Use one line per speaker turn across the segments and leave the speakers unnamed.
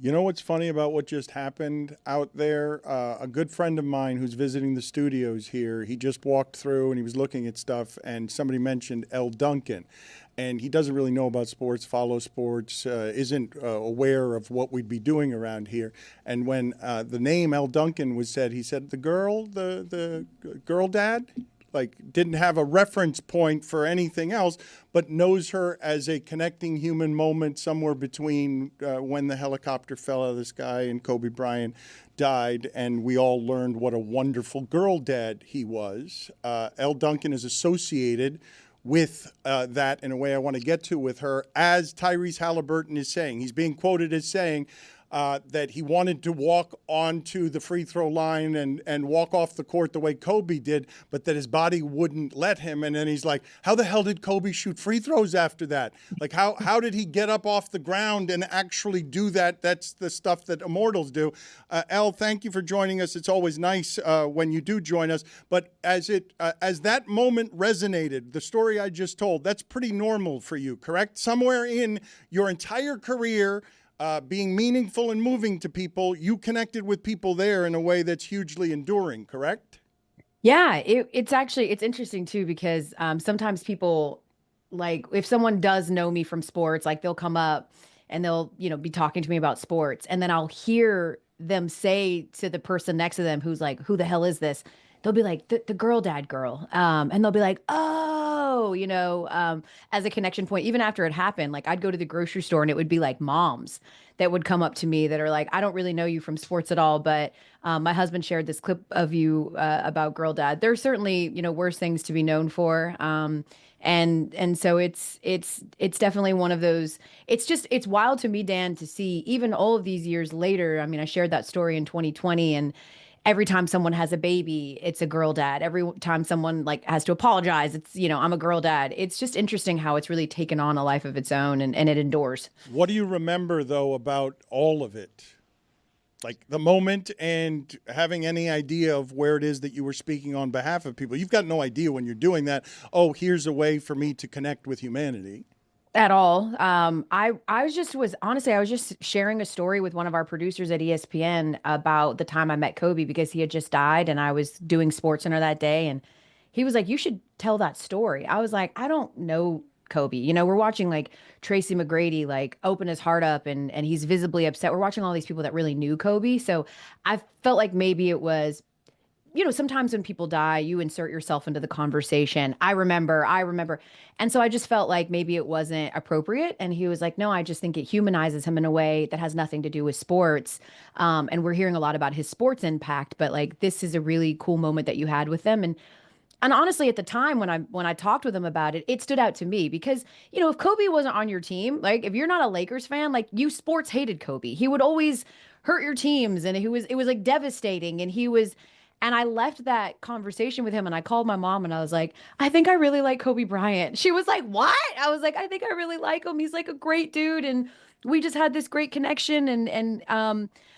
You know what's funny about what just happened out there? A good friend of mine who's visiting the studios here, he just walked through and he was looking at stuff, and somebody mentioned Elle Duncan. And he doesn't really know about sports, follow sports, isn't aware of what we'd be doing around here. And when the name Elle Duncan was said, he said, the girl dad? Like, didn't have a reference point for anything else, but knows her as a connecting human moment somewhere between when the helicopter fell out of the sky and Kobe Bryant died, and we all learned what a wonderful girl dad he was. Elle Duncan is associated with that in a way I want to get to with her, as Tyrese Halliburton is saying. He's being quoted as saying, that he wanted to walk onto the free throw line and walk off the court the way Kobe did, but that his body wouldn't let him. And then he's like, how the hell did Kobe shoot free throws after that? Like, how did he get up off the ground and actually do that? That's the stuff that immortals do. Elle, thank you for joining us. It's always nice when you do join us. But as that moment resonated, the story I just told, that's pretty normal for you, correct? Somewhere in your entire career, being meaningful and moving to people, you connected with people there in a way that's hugely enduring, correct?
Yeah, it's interesting too because sometimes people, like, if someone does know me from sports, like they'll come up and they'll be talking to me about sports, and then I'll hear them say to the person next to them who's like, "Who the hell is this?" They'll be like, "The girl dad girl," and they'll be like, "Oh," as a connection point. Even after it happened, like I'd go to the grocery store and it would be like moms that would come up to me that are like, "I don't really know you from sports at all, but my husband shared this clip of you about girl dad." There's certainly worse things to be known for, and so it's definitely one of those. It's wild to me, Dan, to see even all of these years later. I mean, I shared that story in 2020, and every time someone has a baby, it's a girl dad. Every time someone like has to apologize, it's, I'm a girl dad. It's just interesting how it's really taken on a life of its own, and it endures.
What do you remember, though, about all of it? Like the moment and having any idea of where it is that you were speaking on behalf of people. You've got no idea when you're doing that. Oh, here's a way for me to connect with humanity.
At all. I was just sharing a story with one of our producers at ESPN about the time I met Kobe because he had just died and I was doing Sports Center that day, and he was like, "You should tell that story." I was like, "I don't know Kobe." We're watching like Tracy McGrady like open his heart up, and he's visibly upset. We're watching all these people that really knew Kobe. So I felt like maybe it was, sometimes when people die, you insert yourself into the conversation. I remember. And so I just felt like maybe it wasn't appropriate. And he was like, "No, I just think it humanizes him in a way that has nothing to do with sports." And we're hearing a lot about his sports impact, but like this is a really cool moment that you had with them. And honestly, at the time when I talked with him about it, it stood out to me because, if Kobe wasn't on your team, like if you're not a Lakers fan, like you sports hated Kobe. He would always hurt your teams, and it was like devastating. And I left that conversation with him and I called my mom and I was like, "I think I really like Kobe Bryant." She was like, "What?" I was like, "I think I really like him. He's like a great dude. And we just had this great connection."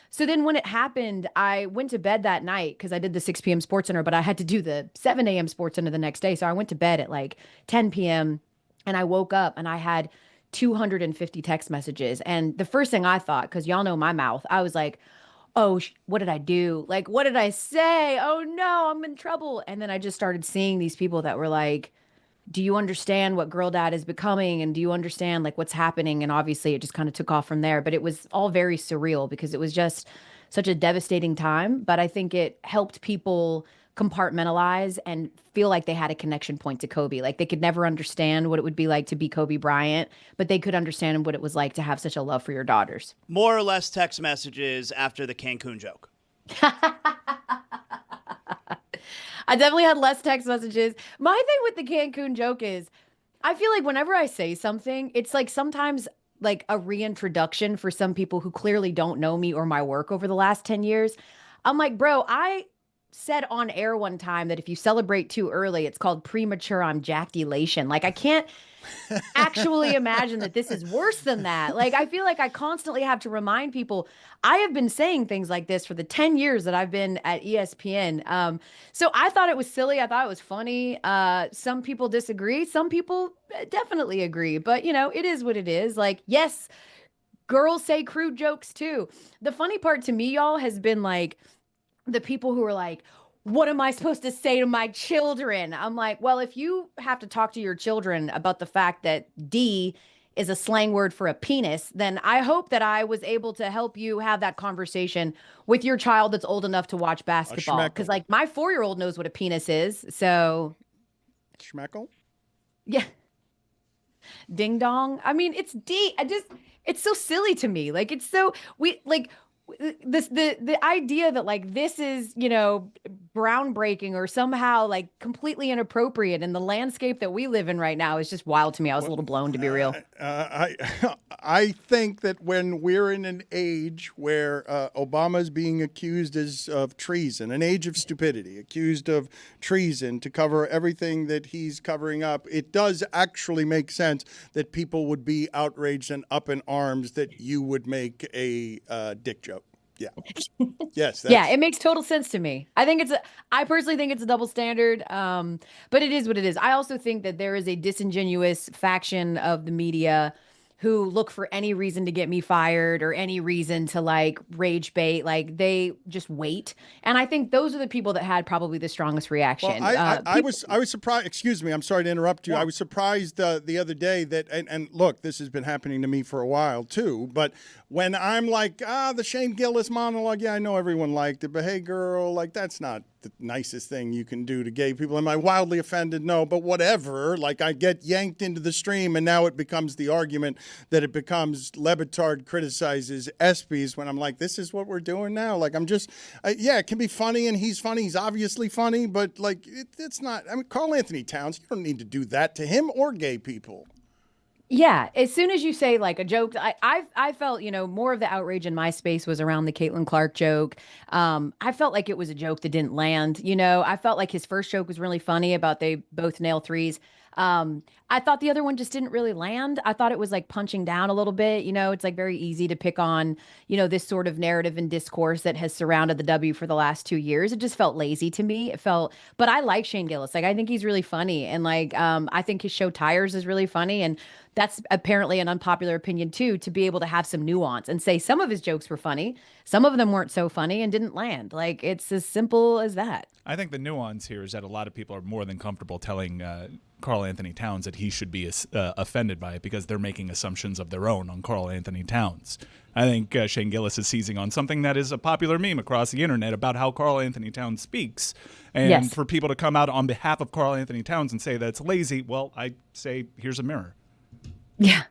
So then when it happened, I went to bed that night because I did the 6 p.m. Sports Center, but I had to do the 7 a.m. Sports Center the next day. So I went to bed at like 10 p.m. and I woke up and I had 250 text messages. And the first thing I thought, because y'all know my mouth, I was like, "Oh, what did I do? Like, what did I say? Oh no, I'm in trouble." And then I just started seeing these people that were like, "Do you understand what girl dad is becoming? And do you understand like what's happening?" And obviously it just kind of took off from there. But it was all very surreal because it was just such a devastating time. But I think it helped people compartmentalize and feel like they had a connection point to Kobe. Like they could never understand what it would be like to be Kobe Bryant, but they could understand what it was like to have such a love for your daughters.
More or less text messages after the Cancun joke.
I definitely had less text messages. My thing with the Cancun joke is I feel like whenever I say something, it's like sometimes like a reintroduction for some people who clearly don't know me or my work over the last 10 years. I'm like, "Bro, I said on air one time that if you celebrate too early, it's called premature ejaculation." Like I can't actually imagine that this is worse than that. Like, I feel like I constantly have to remind people I have been saying things like this for the 10 years that I've been at ESPN. So I thought it was silly. I thought it was funny. Some people disagree. Some people definitely agree. But, it is what it is. Like, yes, girls say crude jokes too. The funny part to me, y'all, has been like the people who are like, what am I supposed to say to my children? I'm like, well, if you have to talk to your children about the fact that D is a slang word for a penis, then I hope that I was able to help you have that conversation with your child that's old enough to watch basketball.
schmeckle.
Because, like, my 4-year-old knows what a penis is. So,
Schmeckle?
yeah. Ding dong. I mean, it's D. It's so silly to me. Like, it's so, the idea that like this is, groundbreaking or somehow like completely inappropriate in the landscape that we live in right now is just wild to me. I was a little blown, to be real.
I think that when we're in an age where Obama is being accused of treason, an age of stupidity, accused of treason to cover everything that he's covering up, it does actually make sense that people would be outraged and up in arms that you would make a dick joke. Yeah. Yes.
Yeah, it makes total sense to me. I personally think it's a double standard. But it is what it is. I also think that there is a disingenuous faction of the media who look for any reason to get me fired or any reason to like rage bait. Like they just wait. And I think those are the people that had probably the strongest reaction.
Well, I was surprised. Excuse me. I'm sorry to interrupt you. Yeah. I was surprised the other day that, and look, this has been happening to me for a while too. But when I'm like, the Shane Gillis monologue, yeah, I know everyone liked it, but hey, girl, like that's not the nicest thing you can do to gay people. Am I wildly offended? No, but whatever. Like I get yanked into the stream, and now it becomes the argument that it becomes Le Batard criticizes ESPYs when I'm like, this is what we're doing now. Like I'm just, yeah, it can be funny, and he's funny. He's obviously funny, but like it's not. I mean, Karl Anthony Towns, you don't need to do that to him or gay people.
Yeah, as soon as you say like a joke, I felt, more of the outrage in my space was around the Caitlin Clark joke. I felt like it was a joke that didn't land. I felt like his first joke was really funny about they both nail threes. I thought the other one just didn't really land. I thought it was like punching down a little bit. It's like very easy to pick on, this sort of narrative and discourse that has surrounded the W for the last 2 years. It just felt lazy to me. But I like Shane Gillis. Like, I think he's really funny. And like, I think his show Tires is really funny. And that's apparently an unpopular opinion too, to be able to have some nuance and say some of his jokes were funny. Some of them weren't so funny and didn't land. Like, it's as simple as that.
I think the nuance here is that a lot of people are more than comfortable telling Karl Anthony Towns that he should be offended by it because they're making assumptions of their own on Karl Anthony Towns. I think Shane Gillis is seizing on something that is a popular meme across the internet about how Karl Anthony Towns speaks. And
yes.
For people to come out on behalf of Karl Anthony Towns and say that's lazy, well, I say, here's a mirror.
Yeah.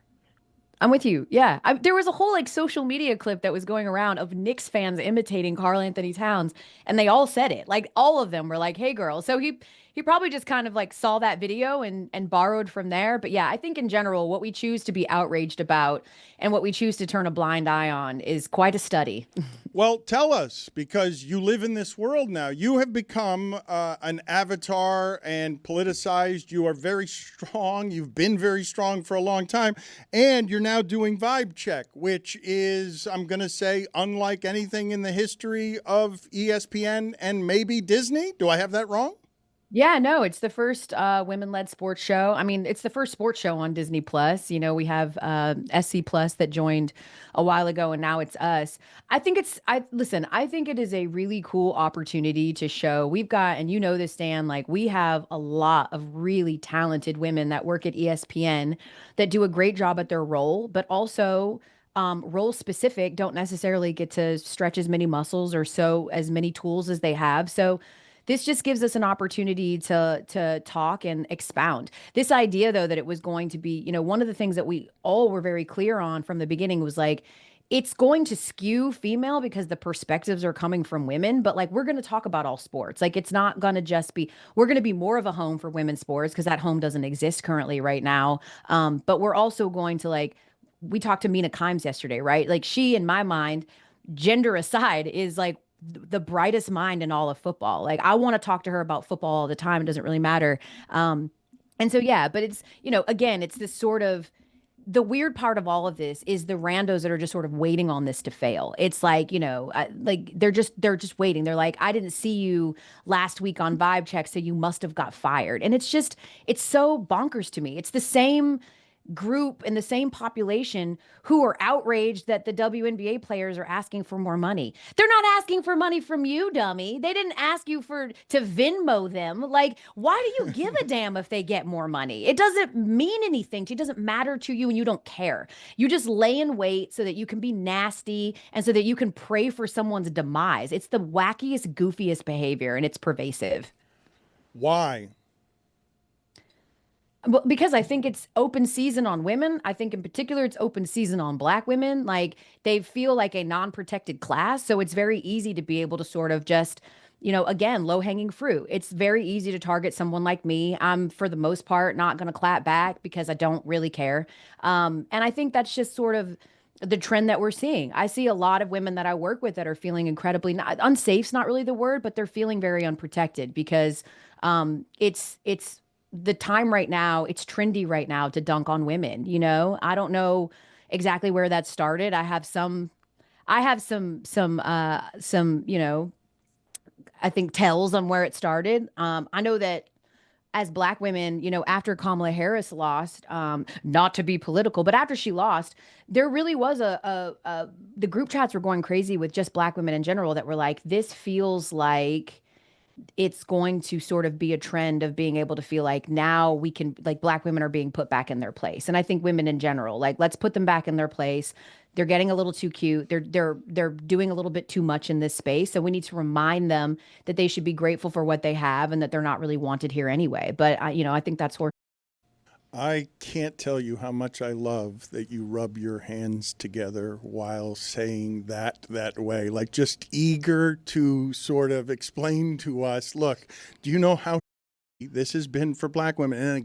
I'm with you. Yeah. There was a whole like social media clip that was going around of Knicks fans imitating Karl Anthony Towns, and they all said it. Like all of them were like, "Hey girl." So he probably just kind of like saw that video and borrowed from there. But yeah, I think in general, what we choose to be outraged about and what we choose to turn a blind eye on is quite a study.
Well, tell us, because you live in this world now. You have become an avatar and politicized. You are very strong. You've been very strong for a long time. And you're now doing Vibe Check, which is, I'm going to say, unlike anything in the history of ESPN and maybe Disney. Do I have that wrong?
Yeah, no, it's the first women-led sports show. I mean, it's the first sports show on Disney Plus. We have SC Plus that joined a while ago, and now it's us. I think it is a really cool opportunity to show. We've got, and this, Dan, like we have a lot of really talented women that work at ESPN that do a great job at their role, but also role specific, don't necessarily get to stretch as many muscles or sew as many tools as they have. So this just gives us an opportunity to talk and expound. This idea, though, that it was going to be, one of the things that we all were very clear on from the beginning was like, it's going to skew female because the perspectives are coming from women, but like, we're going to talk about all sports. Like, it's not going to just be, we're going to be more of a home for women's sports because that home doesn't exist currently right now. But we're also going to like, we talked to Mina Kimes yesterday, right? Like she, in my mind, gender aside, is like the brightest mind in all of football. Like I want to talk to her about football all the time. It doesn't really matter. And so, yeah, but it's, again, it's this sort of, the weird part of all of this is the randos that are just sort of waiting on this to fail. It's like, like they're just waiting. They're like, I didn't see you last week on Vibe Check, so you must have got fired. And it's so bonkers to me. It's the same group in the same population who are outraged that the WNBA players are asking for more money. They're not asking for money from you, dummy. They didn't ask you to Venmo them. Like, why do you give a damn if they get more money? It doesn't mean anything to you. It doesn't matter to you, and you don't care. You just lay in wait so that you can be nasty and so that you can pray for someone's demise. It's the wackiest, goofiest behavior, and it's pervasive.
Why?
Well, because I think it's open season on women. I think in particular it's open season on Black women. Like, they feel like a non-protected class. So it's very easy to be able to sort of just, again, low-hanging fruit. It's very easy to target someone like me. I'm, for the most part, not going to clap back because I don't really care. And I think that's just sort of the trend that we're seeing. I see a lot of women that I work with that are feeling incredibly unsafe's not really the word, but they're feeling very unprotected because it's the time right now. It's trendy right now to dunk on women. I don't know exactly where that started. I have some I think tells on where it started. I know that as Black women, after Kamala Harris lost, not to be political, but after she lost, there really was the group chats were going crazy with just Black women in general that were like, this feels like it's going to sort of be a trend of being able to feel like now we can, like, Black women are being put back in their place. And I think women in general, like, let's put them back in their place. They're getting a little too cute. They're doing a little bit too much in this space. So we need to remind them that they should be grateful for what they have and that they're not really wanted here anyway. But I think that's where
I can't tell you how much I love that you rub your hands together while saying that way, like just eager to sort of explain to us, look, do you know how this has been for Black women? And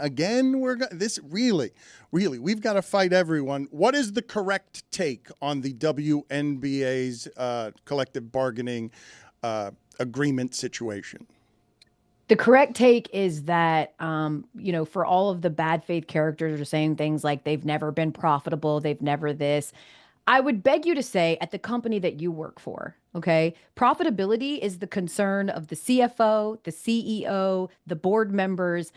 again, this really, we've got to fight everyone. What is the correct take on the WNBA's collective bargaining agreement situation?
the correct take is that, for all of the bad faith characters who are saying things like they've never been profitable, they've never this, I would beg you to say at the company that you work for, okay, profitability is the concern of the CFO, the CEO, the board members.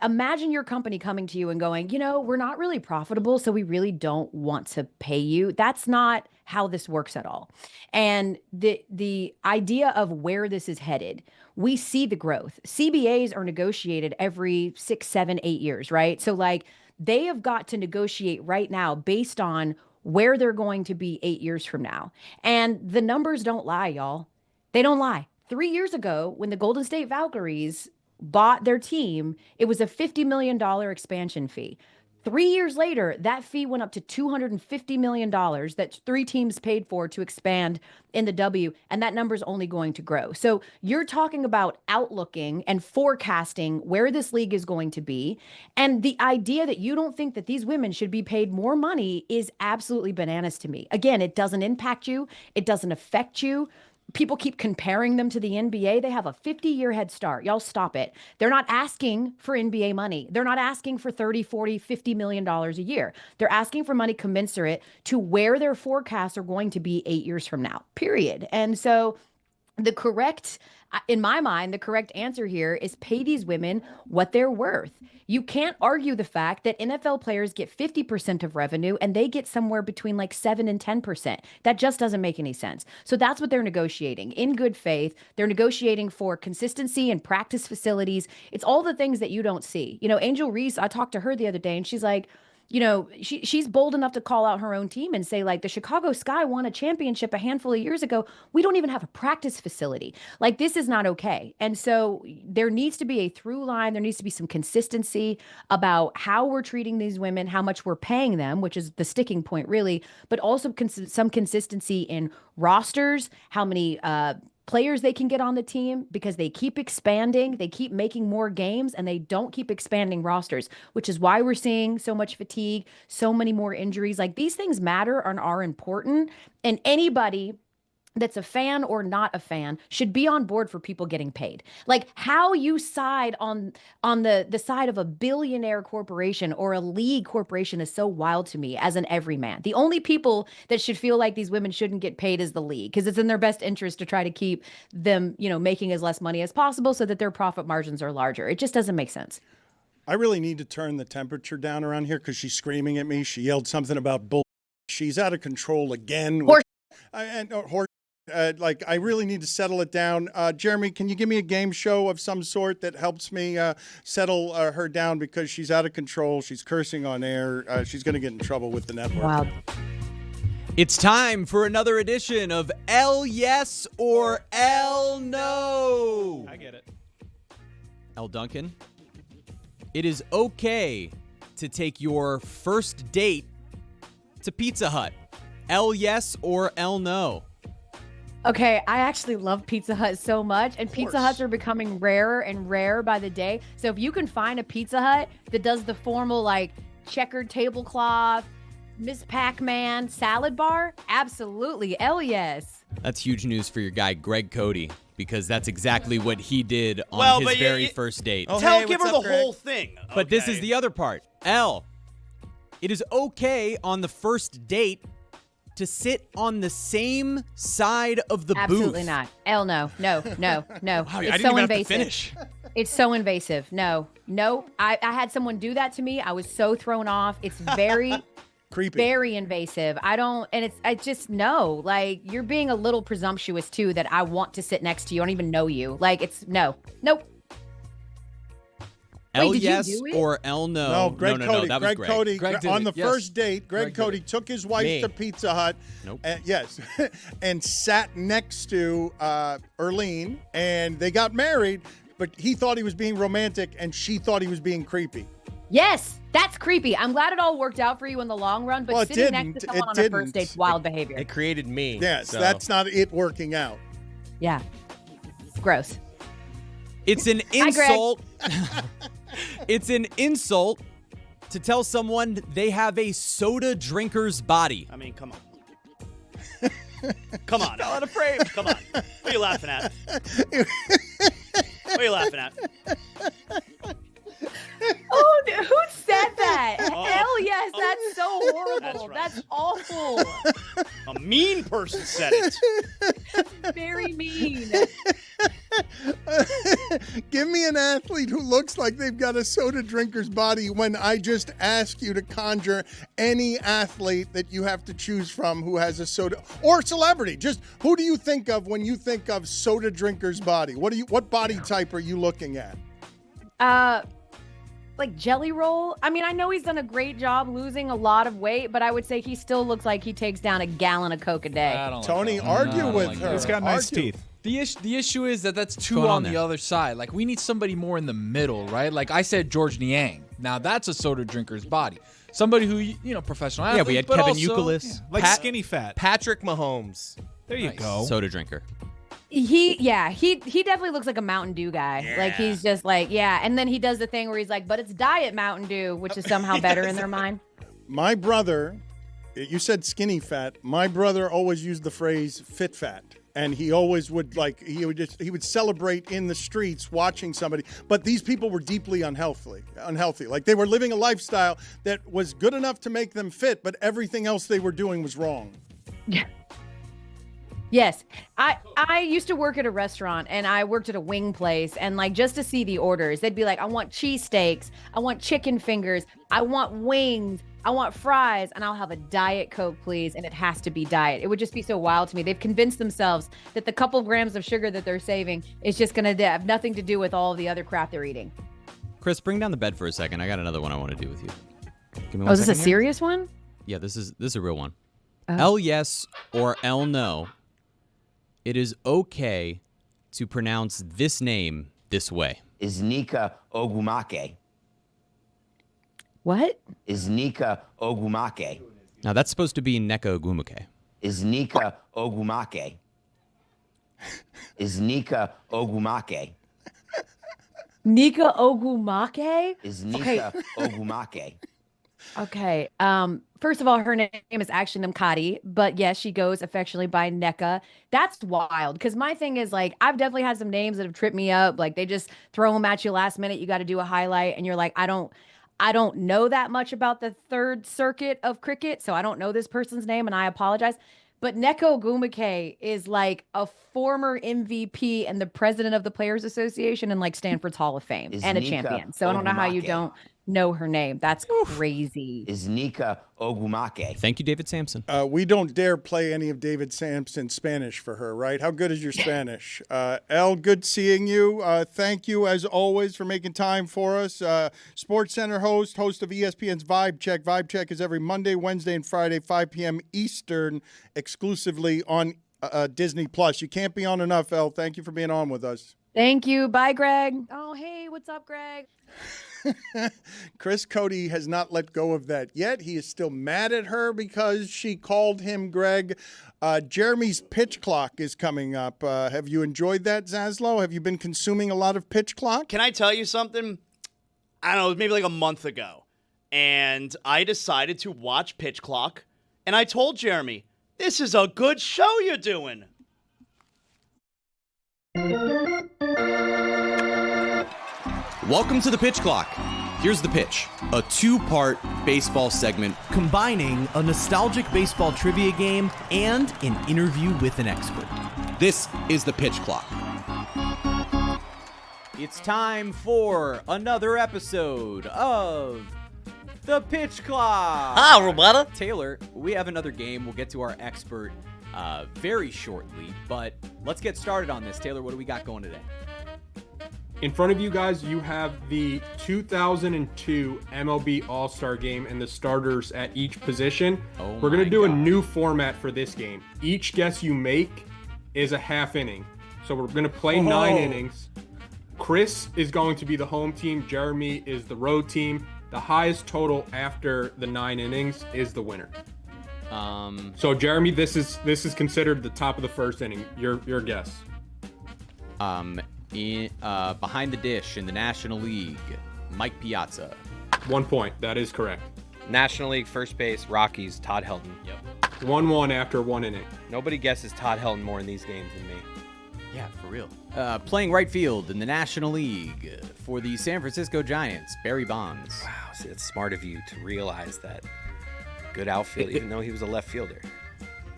Imagine your company coming to you and going, we're not really profitable, so we really don't want to pay you. That's not how this works at all. And the idea of where this is headed, we see the growth. CBAs are negotiated every 6, 7, 8 years, right? So like they have got to negotiate right now based on where they're going to be 8 years from now. And the numbers don't lie, y'all. They don't lie. 3 years ago, when the Golden State Valkyries bought their team, it was a $50 million expansion fee. 3 years later, that fee went up to $250 million that 3 teams paid for to expand in the W, and that number is only going to grow. So you're talking about outlooking and forecasting where this league is going to be. And the idea that you don't think that these women should be paid more money is absolutely bananas to me. Again, it doesn't impact you. It doesn't affect you. People keep comparing them to the NBA. They have a 50-year head start. Y'all stop it. They're not asking for NBA money. They're not asking for 30, 40, $50 million a year. They're asking for money commensurate to where their forecasts are going to be 8 years from now, period. And so in my mind, the correct answer here is pay these women what they're worth. You can't argue the fact that NFL players get 50% of revenue and they get somewhere between like 7 and 10%. That just doesn't make any sense. So that's what they're negotiating in good faith. They're negotiating for consistency and practice facilities. It's all the things that you don't see. Angel Reese, I talked to her the other day and she's like, she's bold enough to call out her own team and say, like, the Chicago Sky won a championship a handful of years ago. We don't even have a practice facility. Like, this is not okay. And so there needs to be a through line. There needs to be some consistency about how we're treating these women, how much we're paying them, which is the sticking point, really, but also some consistency in rosters, how many players they can get on the team, because they keep expanding, they keep making more games, and they don't keep expanding rosters, which is why we're seeing so much fatigue, so many more injuries. Like, these things matter and are important, and anybody that's a fan or not a fan should be on board for people getting paid. Like, how you side on the side of a billionaire corporation or a league corporation is so wild to me as an everyman. The only people that should feel like these women shouldn't get paid is the league, because it's in their best interest to try to keep them, making as less money as possible so that their profit margins are larger. It just doesn't make sense.
I really need to turn the temperature down around here because she's screaming at me. She yelled something about bull. She's out of control again.
Horse.
Horse. Like, I really need to settle it down. Jeremy, can you give me a game show of some sort that helps me settle her down because she's out of control. She's cursing on air. She's going to get in trouble with the network.
Wow.
It's time for another edition of Elle Yes or Elle No.
I get it.
Elle Duncan, it is okay to take your first date to Pizza Hut. Elle Yes or Elle No.
Okay, I actually love Pizza Hut so much, and Pizza Huts are becoming rarer and rarer by the day. So if you can find a Pizza Hut that does the formal, like, checkered tablecloth, Miss Pac-Man salad bar, absolutely, hell yes.
That's huge news for your guy, Greg Cody, because that's exactly what he did on his very first date.
Give her the whole thing.
But this is
okay?
the other part. Elle, it is okay on the first date to sit on the same side of the booth.
Absolutely not. Hell no. No.
Wow,
It's
I didn't
so
even
invasive.
have to finish.
It's so invasive. No. I had someone do that to me. I was so thrown off. It's very
Creepy.
very invasive. I just no. Like, you're being a little presumptuous too that I want to sit next to you. I don't even know you. Like, it's no. Nope.
Elle
did you
yes
do it?
or Elle no?
No, Greg
no,
Cody.
that was
Greg Cody.
Greg did
On
it,
the
yes.
first date, Greg
Greg did
Cody
it.
took his wife
Me.
to Pizza Hut.
Nope.
Yes. And sat next to Erlene, and they got married, but he thought he was being romantic, and she thought he was being creepy.
Yes, that's creepy. I'm glad it all worked out for you in the long run, but
Well, it
sitting
didn't.
next to someone
It
on a first
didn't.
date's wild behavior.
It created me.
Yes,
so.
that's not it working out.
Yeah. Gross.
It's an
Greg.
insult. It's an insult to tell someone they have a soda drinker's body.
I mean, come on. Come on.
Out of frame.
Come on. What are you laughing at? What are you laughing at?
Oh, who said that?
Oh.
Hell yes, that's so horrible.
That's
That's,
right.
awful.
A mean person said it.
Very mean.
Give me an athlete who looks like they've got a soda drinker's body when I just ask you to conjure any athlete that you have to choose from who has a soda or celebrity. Just who do you think of when you think of soda drinker's body? What body type are you looking at?
Like Jelly Roll. I mean, I know he's done a great job losing a lot of weight, but I would say he still looks like he takes down a gallon of Coke a day.
I don't like
Tony,
that.
argue
No, I don't
with
like
her.
that.
He's got nice
Argue.
teeth.
The issue is that's two
going on
on the
there?
other side. Like, we need somebody more in the middle, right? Like, I said George Niang. Now, that's a soda drinker's body. Somebody who, professional athlete.
Yeah, we had
but
Kevin
also,
Youkilis.
Like
Pat-
skinny fat.
Patrick Mahomes.
There you
Nice.
go.
Soda drinker.
He definitely looks like a Mountain Dew guy. Like, he's just like, yeah. And then he does the thing where he's like, but it's Diet Mountain Dew, which is somehow better in their mind.
My brother, you said skinny fat. My brother always used the phrase fit fat. And he always would he would celebrate in the streets watching somebody. But these people were deeply unhealthy. Like, they were living a lifestyle that was good enough to make them fit, but everything else they were doing was wrong.
Yeah. Yes. I used to work at a restaurant, and I worked at a wing place, and like, just to see the orders, they'd be like, I want cheesesteaks, I want chicken fingers, I want wings, I want fries, and I'll have a Diet Coke, please. And it has to be diet. It would just be so wild to me. They've convinced themselves that the couple grams of sugar that they're saving is just going to have nothing to do with all the other crap they're eating.
Chris, bring down the bed for a second. I got another one I want to do with you. Give me
Oh,
one
is this a
second here.
serious one?
Yeah, this is a real one.
Oh.
Elle yes or Elle no. It is okay to pronounce this name this way.
Is Nika Ogumake.
What?
Is Nika Ogumake.
Now that's supposed to be Neko Gumuke.
Is Nika Ogumake. Is Nika Ogumake.
Nika Ogumake?
Is Nika Ogumake.
Okay. First of all, her name is actually Namkati, but yes, she goes affectionately by Neka. That's wild. Because my thing is, like, I've definitely had some names that have tripped me up. Like, they just throw them at you last minute. You got to do a highlight, and you're like, I don't know that much about the third circuit of cricket, so I don't know this person's name, and I apologize. But Neko Ogwumike is like a former MVP and the president of the Players Association and like Stanford's Hall of Fame
Is
and a
Nika
champion. So I don't know how you
Ogwumike.
don't know her name. That's crazy.
Is Nika Ogwumake.
Thank you, David Sampson.
We don't dare play any of David Sampson's Spanish for her, right? How good is your Spanish? Elle, good seeing you. Thank you, as always, for making time for us. Sports Center host of ESPN's Vibe Check. Vibe Check is every Monday, Wednesday, and Friday, 5 p.m. Eastern, exclusively on Disney+. You can't be on enough, Elle. Thank you for being on with us.
Thank you. Bye, Greg. Oh, hey, what's up, Greg?
Chris Cody has not let go of that yet. He is still mad at her because she called him Greg. Jeremy's pitch clock is coming up. Have you enjoyed that, Zaslow? Have you been consuming a lot of pitch clock?
Can I tell you something? I don't know, maybe like a month ago. And I decided to watch Pitch Clock. And I told Jeremy, this is a good show you're doing.
Welcome to the Pitch Clock. Here's the pitch. A two-part baseball segment
combining a nostalgic baseball trivia game and an interview with an expert.
This is the Pitch Clock. It's time for another episode of the Pitch Clock.
Hi, Roberta.
Taylor, we have another game. We'll get to our expert very shortly, but let's get started on this. Taylor, what do we got going today?
In front of you guys, you have the 2002 MLB All-Star Game and the starters at each position. We're going to do a new format for this game. Each guess you make is a half inning. So we're going to play 9 innings. Chris is going to be the home team. Jeremy is the road team. The highest total after the 9 innings is the winner. So Jeremy, this is considered the top of the first inning. Your guess.
Behind the dish in the National League, Mike Piazza.
1 point. That is correct.
National League first base, Rockies, Todd Helton.
Yep.
1-1 after 1 inning.
Nobody guesses Todd Helton more in these games than me.
Yeah, for real. Playing right field in the National League for the San Francisco Giants, Barry Bonds.
Wow, see, that's smart of you to realize that. Good outfield, even though he was a left fielder.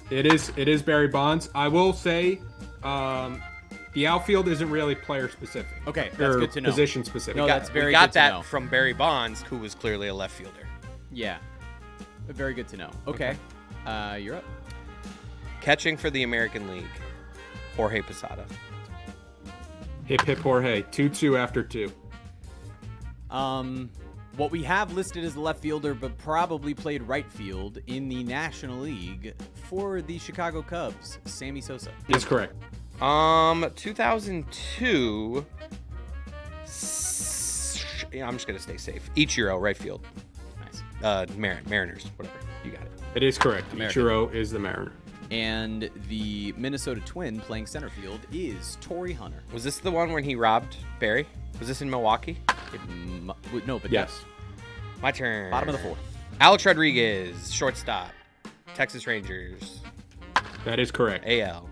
It is Barry Bonds. I will say, the outfield isn't really player specific.
Okay, that's good to know.
Position specific.
No, that's very
we got
good to
that
know.
from Barry Bonds, who was clearly a left fielder.
Yeah, very good to know. Okay, you're up.
Catching for the American League, Jorge Posada.
Hip hip Jorge. 2-2 after 2.
What we have listed as a left fielder, but probably played right field in the National League for the Chicago Cubs, Sammy Sosa.
Is correct.
2002. I'm just gonna stay safe. Ichiro, right field.
Nice.
Mariners, whatever. You got it.
It is correct.
American.
Ichiro is the Mariner.
And the Minnesota Twin playing center field is Torrey Hunter.
Was this the one when he robbed Barry? Was this in Milwaukee?
No, but
Yes.
My turn.
Bottom of the 4th.
Alex Rodriguez, shortstop, Texas Rangers,
That is correct.
AL.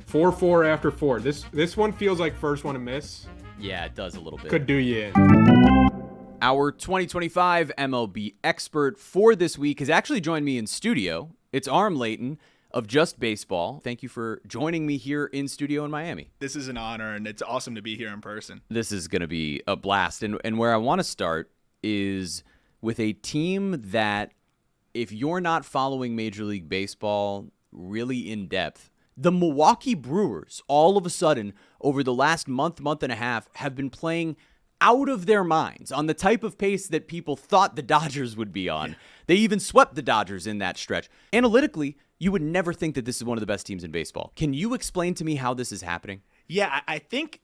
4-4 after 4. This one feels like first one to miss.
Yeah, it does a little bit.
Could do you in.
Our 2025 MLB expert for this week has actually joined me in studio. It's Arm Layton of Just Baseball. Thank you for joining me here in studio in Miami.
This is an honor, and it's awesome to be here in person.
This is going to be a blast. And where I want to start is with a team that, if you're not following Major League Baseball really in depth, the Milwaukee Brewers, all of a sudden, over the last month and a half, have been playing out of their minds on the type of pace that people thought the Dodgers would be on. They even swept the Dodgers in that stretch. Analytically, you would never think that this is one of the best teams in baseball. Can you explain to me how this is happening?
Yeah, I think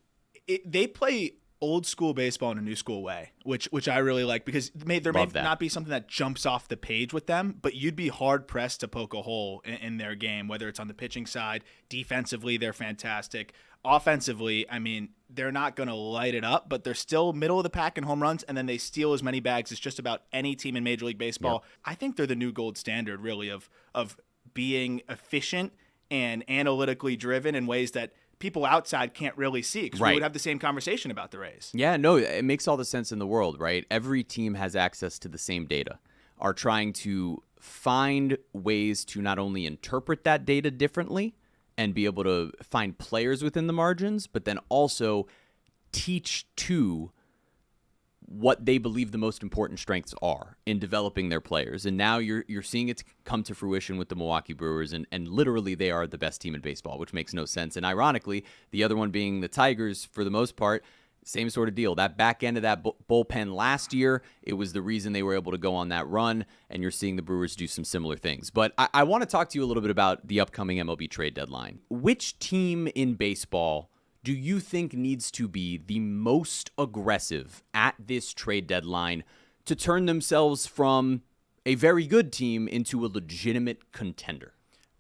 they play old school baseball in a new school way, which I really like, because there may not be something that jumps off the page with them, but you'd be hard pressed to poke a hole in their game, whether it's on the pitching side. Defensively, they're fantastic. Offensively, I mean, they're not going to light it up, but they're still middle of the pack in home runs, and then they steal as many bags as just about any team in Major League Baseball. Yep. I think they're the new gold standard, really, of being efficient and analytically driven in ways that people outside can't really see, because we would have the same conversation about the Rays.
Yeah, no, it makes all the sense in the world, right? Every team has access to the same data, are trying to find ways to not only interpret that data differently and be able to find players within the margins, but then also teach to what they believe the most important strengths are in developing their players. And now you're seeing it come to fruition with the Milwaukee Brewers, and literally they are the best team in baseball, which makes no sense. And ironically, the other one being the Tigers, for the most part, same sort of deal. That back end of that bullpen last year, it was the reason they were able to go on that run, and you're seeing the Brewers do some similar things. But I want to talk to you a little bit about the upcoming MLB trade deadline. Which team in baseball do you think needs to be the most aggressive at this trade deadline to turn themselves from a very good team into a legitimate contender?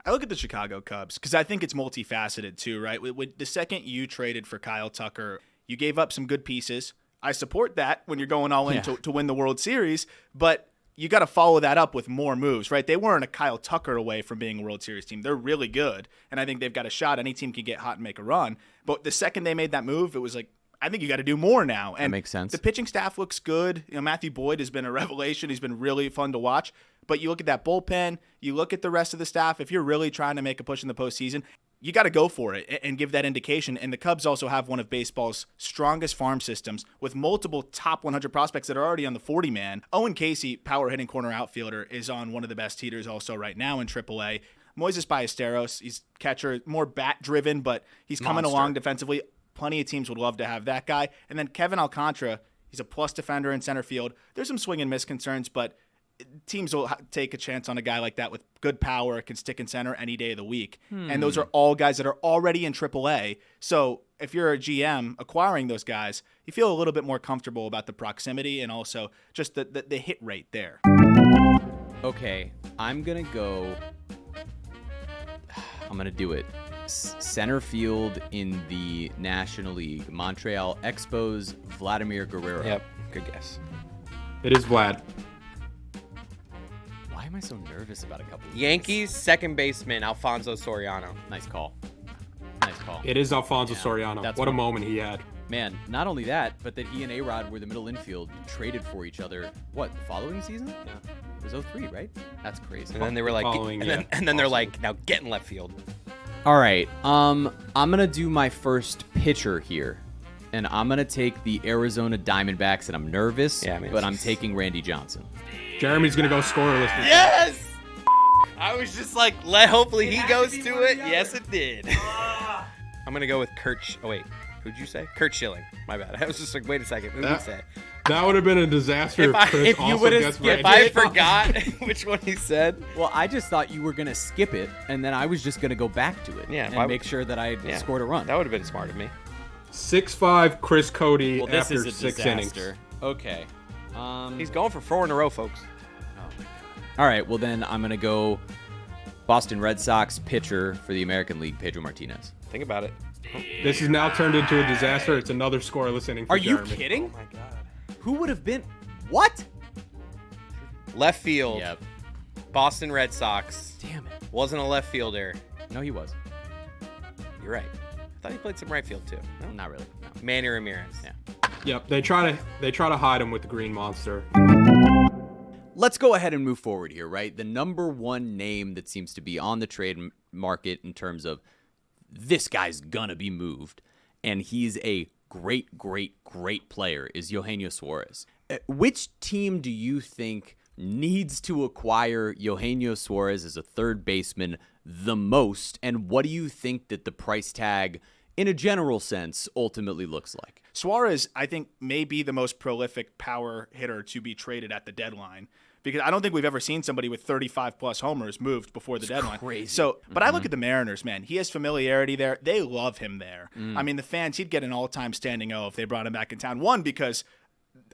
I look at the Chicago Cubs because I think it's multifaceted too, right? With the second you traded for Kyle Tucker, you gave up some good pieces. I support that when you're going all in to win the World Series, but you got to follow that up with more moves, right? They weren't a Kyle Tucker away from being a World Series team. They're really good, and I think they've got a shot. Any team can get hot and make a run. But the second they made that move, it was like, I think you got to do more now. And
that makes sense.
The pitching staff looks good. Matthew Boyd has been a revelation. He's been really fun to watch. But you look at that bullpen, you look at the rest of the staff. If you're really trying to make a push in the postseason, you got to go for it and give that indication. And the Cubs also have one of baseball's strongest farm systems with multiple top 100 prospects that are already on the 40-man. Owen Casey, power hitting corner outfielder, is on one of the best heaters also right now in AAA. Moises Ballesteros, he's catcher, more bat-driven, but he's coming along defensively. Plenty of teams would love to have that guy. And then Kevin Alcantara, he's a plus defender in center field. There's some swing and miss concerns, but teams will take a chance on a guy like that with good power, can stick in center any day of the week. And those are all guys that are already in AAA. So if you're a GM acquiring those guys, you feel a little bit more comfortable about the proximity and also just the hit rate there.
Okay, I'm going to do it. Center field in the National League, Montreal Expos, Vladimir Guerrero.
Yep, good guess.
It is Vlad.
Why am I so nervous about a couple of
Yankees second baseman Alfonso Soriano.
Nice call.
It is Alfonso Soriano. What a moment he had.
Man, not only that, but that he and A-Rod were the middle infield, traded for each other, the following season?
Yeah.
It was 03, right? That's crazy.
And then they were like, they're like, now get in left field.
All right, I'm going to do my first pitcher here, and I'm going to take the Arizona Diamondbacks, and I'm nervous, but I'm taking Randy Johnson.
Jeremy's going to go scoreless.
Yes! I was just like, hopefully he goes to it. Yes, it did. I'm going to go with who'd you say? Kurt Schilling. My bad. I was just like, wait a second. Who did you say?
That would have been a disaster
if you would have skipped. I forgot which one he said.
Well, I just thought you were going to skip it, and then I was just going to go back to it and make sure that I scored a run.
That would have been smart of me.
6'5" Chris Cody
this
after
is a
6
disaster.
innings.
Okay.
He's going for 4 in a row, folks.
Oh, my God. All right, well, then I'm going to go Boston Red Sox pitcher for the American League, Pedro Martinez.
Think about it.
This has now turned into a disaster. It's another scoreless inning for Jeremy.
Are you kidding?
Oh, my God.
Who would have been? What?
Left field.
Yep.
Boston Red Sox.
Damn it.
Wasn't a left fielder.
No, he was.
You're right. I thought he played some right field too.
No, not really. No.
Manny Ramirez.
Yeah.
Yep, they try to hide him with the Green Monster.
Let's go ahead and move forward here, right? The number one name that seems to be on the trade market in terms of this guy's gonna be moved, and he's a great player, is Eugenio Suarez. Which team do you think needs to acquire Eugenio Suarez as a third baseman the most, and what do you think that the price tag, in a general sense, ultimately looks like?
Suarez, I think, may be the most prolific power hitter to be traded at the deadline, because I don't think we've ever seen somebody with 35-plus homers moved before the deadline.
Crazy.
So, but I look at the Mariners, man. He has familiarity there. They love him there. I mean, the fans, he'd get an all-time standing O if they brought him back in town. One, because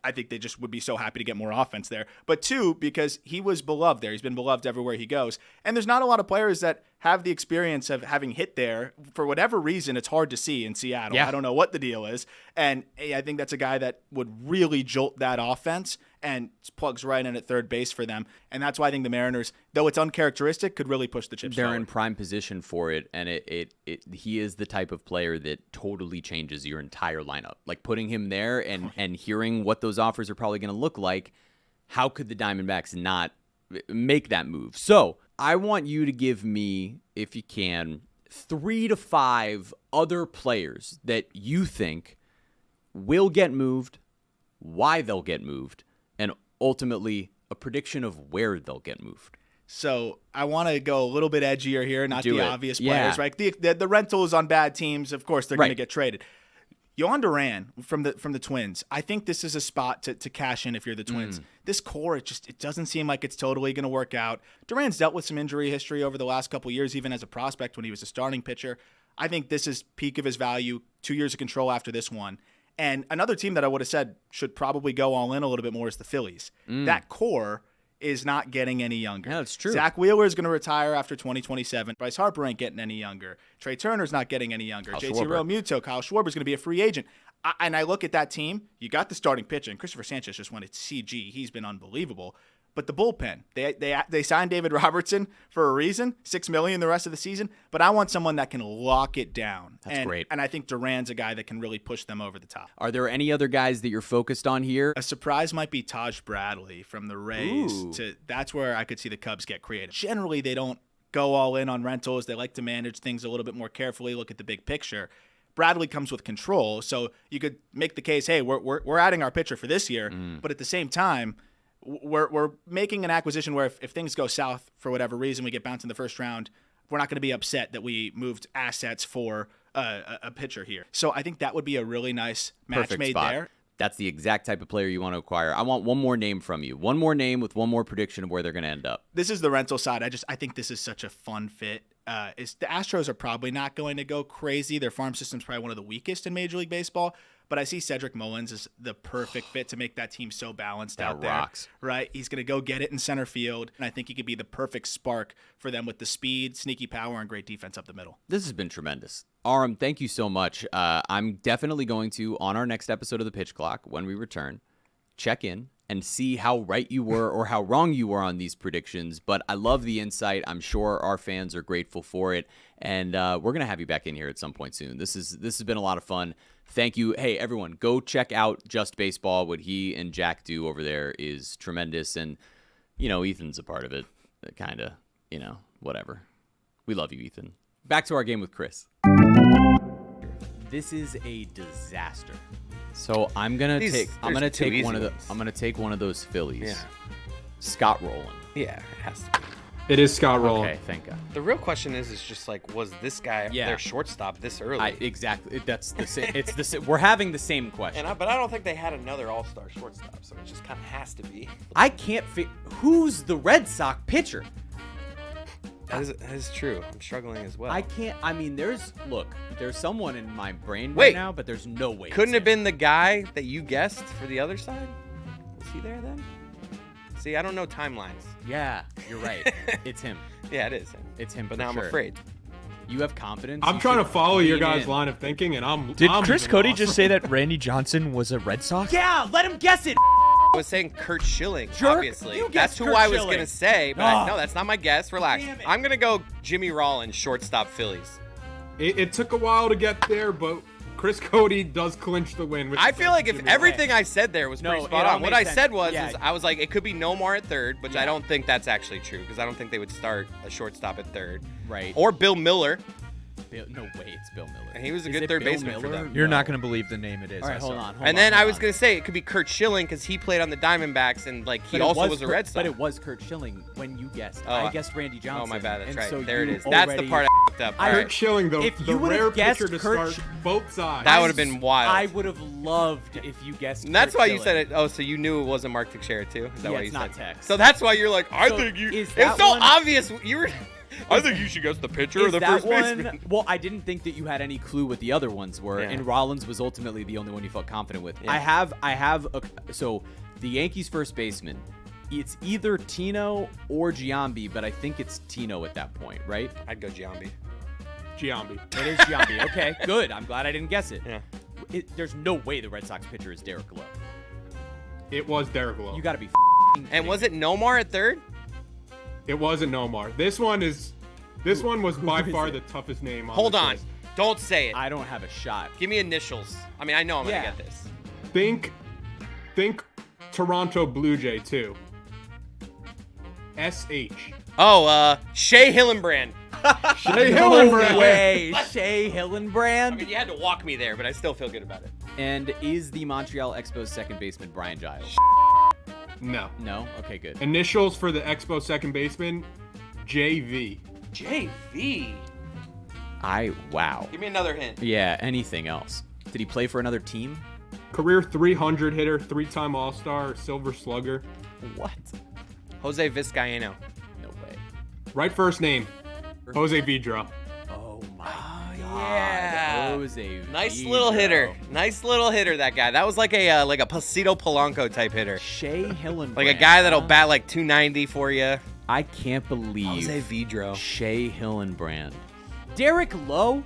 I think they just would be so happy to get more offense there. But two, because he was beloved there. He's been beloved everywhere he goes. And there's not a lot of players that have the experience of having hit there. For whatever reason, it's hard to see in Seattle.
Yeah.
I don't know what the deal is. And I think that's a guy that would really jolt that offense and plugs right in at third base for them. And that's why I think the Mariners, though it's uncharacteristic, could really push the chips
They're
forward.
in prime position for it, and he is the type of player that totally changes your entire lineup. Like putting him there and hearing what those offers are probably going to look like, how could the Diamondbacks not make that move. So I want you to give me, if you can, 3 to 5 other players that you think will get moved, why they'll get moved, and ultimately a prediction of where they'll get moved.
So I want to go a little bit edgier here, not the obvious players,
Yeah.
right? The rentals on bad teams, of course, they're going to get traded. Yohan Duran from the Twins. I think this is a spot to cash in if you're the Twins. This core, it doesn't seem like it's totally going to work out. Duran's dealt with some injury history over the last couple of years, even as a prospect when he was a starting pitcher. I think this is peak of his value. 2 years of control after this one. And another team that I would have said should probably go all in a little bit more is the Phillies. That core is not getting any younger.
Yeah, that's true.
Zach Wheeler is going to retire after 2027. Bryce Harper ain't getting any younger. Trey Turner's not getting any younger. JT Realmuto, Kyle Schwarber's going to be a free agent. And I look at that team. You got the starting pitcher, and Christopher Sanchez just went at CG. He's been unbelievable. But the bullpen, they signed David Robertson for a reason, $6 million the rest of the season. But I want someone that can lock it down.
That's great.
And I think Duran's a guy that can really push them over the top.
Are there any other guys that you're focused on here?
A surprise might be Taj Bradley from the Rays.
Ooh.
That's where I could see the Cubs get creative. Generally, they don't go all in on rentals. They like to manage things a little bit more carefully, look at the big picture. Bradley comes with control, so you could make the case, hey, we're adding our pitcher for this year, but at the same time, we're making an acquisition where if things go south for whatever reason, we get bounced in the first round, we're not going to be upset that we moved assets for a pitcher here. So I think that would be a really nice match
Perfect
made
spot.
there.
That's the exact type of player you want to acquire. I want one more name from you. One more name with one more prediction of where they're going to end up.
This is the rental side. I think this is such a fun fit. The Astros are probably not going to go crazy. Their farm system's probably one of the weakest in Major League Baseball. But I see Cedric Mullins as the perfect fit to make that team so balanced out there.
Rocks.
Right? He's going to go get it in center field, and I think he could be the perfect spark for them with the speed, sneaky power, and great defense up the middle.
This has been tremendous. Aram, thank you so much. I'm definitely going to, on our next episode of The Pitch Clock, when we return, check in and see how right you were or how wrong you were on these predictions. But I love the insight. I'm sure our fans are grateful for it. And we're going to have you back in here at some point soon. This has been a lot of fun. Thank you. Hey, everyone, go check out Just Baseball. What he and Jack do over there is tremendous. And, Ethan's a part of it. Kind of, whatever. We love you, Ethan. Back to our game with Chris. This is a disaster. So I'm gonna take one of those Phillies.
Yeah.
Scott Rowland.
Yeah, it has to be.
It is Scott Rowland.
Okay, thank God.
The real question is just like, was this guy their shortstop this early?
Exactly. That's the same. It's the same. We're having the same question.
But I don't think they had another All-Star shortstop, so it just kind of has to be.
I can't who's the Red Sox pitcher?
That is true. I'm struggling as well.
I can't. I mean, there's someone in my brain right now, but there's no way.
Couldn't have been the guy that you guessed for the other side? Was he there then? See, I don't know timelines.
Yeah, you're right. It's him.
Yeah, it is him.
It's him.
But
for
now
sure.
I'm afraid.
You have confidence.
I'm trying to follow your guys' line of thinking, and I'm.
Did
I'm
Chris
even
Cody
lost.
just say that Randy Johnson was a Red Sox?
Yeah, let him guess it.
I was saying Kurt Schilling,
Jerk.
obviously.
You
That's
guessed
who
Kurt
I was
Schilling.
going to say, but
Oh.
no, that's not my guess. Relax.
Damn it.
I'm going to go Jimmy Rollins, shortstop Phillies.
It took a while to get there, but Chris Cody does clinch the win.
I feel like if everything I said there was pretty spot
it all
on. What
makes
I
sense.
said was,
Yeah.
is I was like, it could be Nomar at third, which I don't think that's actually true because I don't think they would start a shortstop at third.
Right.
Or Bill Miller.
No way, it's Bill Miller.
And he was a
Is
good
it
third
Bill
baseman for
Miller?
them.
You're not going to believe the name it is.
All right,
I
hold
saw.
on.
And then I was going to say it could be Kurt Schilling because he played on the Diamondbacks and like he
But it
also was a
Kurt-
Red Sox.
But it was Kurt Schilling when you guessed.
Oh,
I guessed Randy Johnson.
Oh, my bad. That's
and
right.
so
There it
you
is. That's the
already-
part I fucked up. All
Kurt
right.
Schilling, the
If you
rare
would've guessed
pitcher to
Kurt
start both sides.
That would have been wild.
I would have loved if you guessed.
And that's
Kurt
why you
Schilling.
said it. Oh, so you knew it wasn't Mark Teixeira too? Is that
Yeah,
why
it's
you
not
said?
Tex.
So that's why you're like, I
So
think you.
is
It's
that
so
one-
obvious. You were. I think you should guess the pitcher or
Is
the
that
first
one?
baseman.
Well, I didn't think that you had any clue what the other ones were,
Yeah.
and Rollins was ultimately the only one you felt confident with.
Yeah.
I have. So the Yankees first baseman, it's either Tino or Giambi, but I think it's Tino at that point, right?
I'd go Giambi.
Giambi.
It is Giambi. Okay, good. I'm glad I didn't guess it.
Yeah.
There's no way the Red Sox pitcher is Derek Lowe.
It was Derek Lowe.
You got to be.
And was it Nomar at third?
It wasn't Nomar. This one was by
is
far
it?
the toughest name on
Hold
this
on.
list.
Don't say it.
I don't have a shot.
Give me initials. I mean, I know I'm
Yeah.
gonna get this.
Think Toronto Blue Jay too. S-H.
Oh, Shea Hillenbrand.
Shea
No
Hillenbrand.
way. Shea Hillenbrand.
I mean, you had to walk me there, but I still feel good about it.
And is the Montreal Expos second baseman Brian Giles?
No.
No? Okay, good.
Initials for the Expo second baseman, JV.
JV.
Wow.
Give me another hint.
Yeah, anything else? Did he play for another team?
Career 300 hitter, 3-time All-Star, Silver Slugger.
What?
Jose Vizcaino.
No way.
Right first name, Jose Vidra.
Oh my God.
Yeah.
Jose
Nice
Vidro.
little hitter. Nice little hitter, that guy. That was like a Placido Polanco type hitter.
Shea Hillenbrand.
Like a guy that'll bat like 290 for you.
I can't believe
Jose Vidro.
Shea Hillenbrand. Derek Lowe?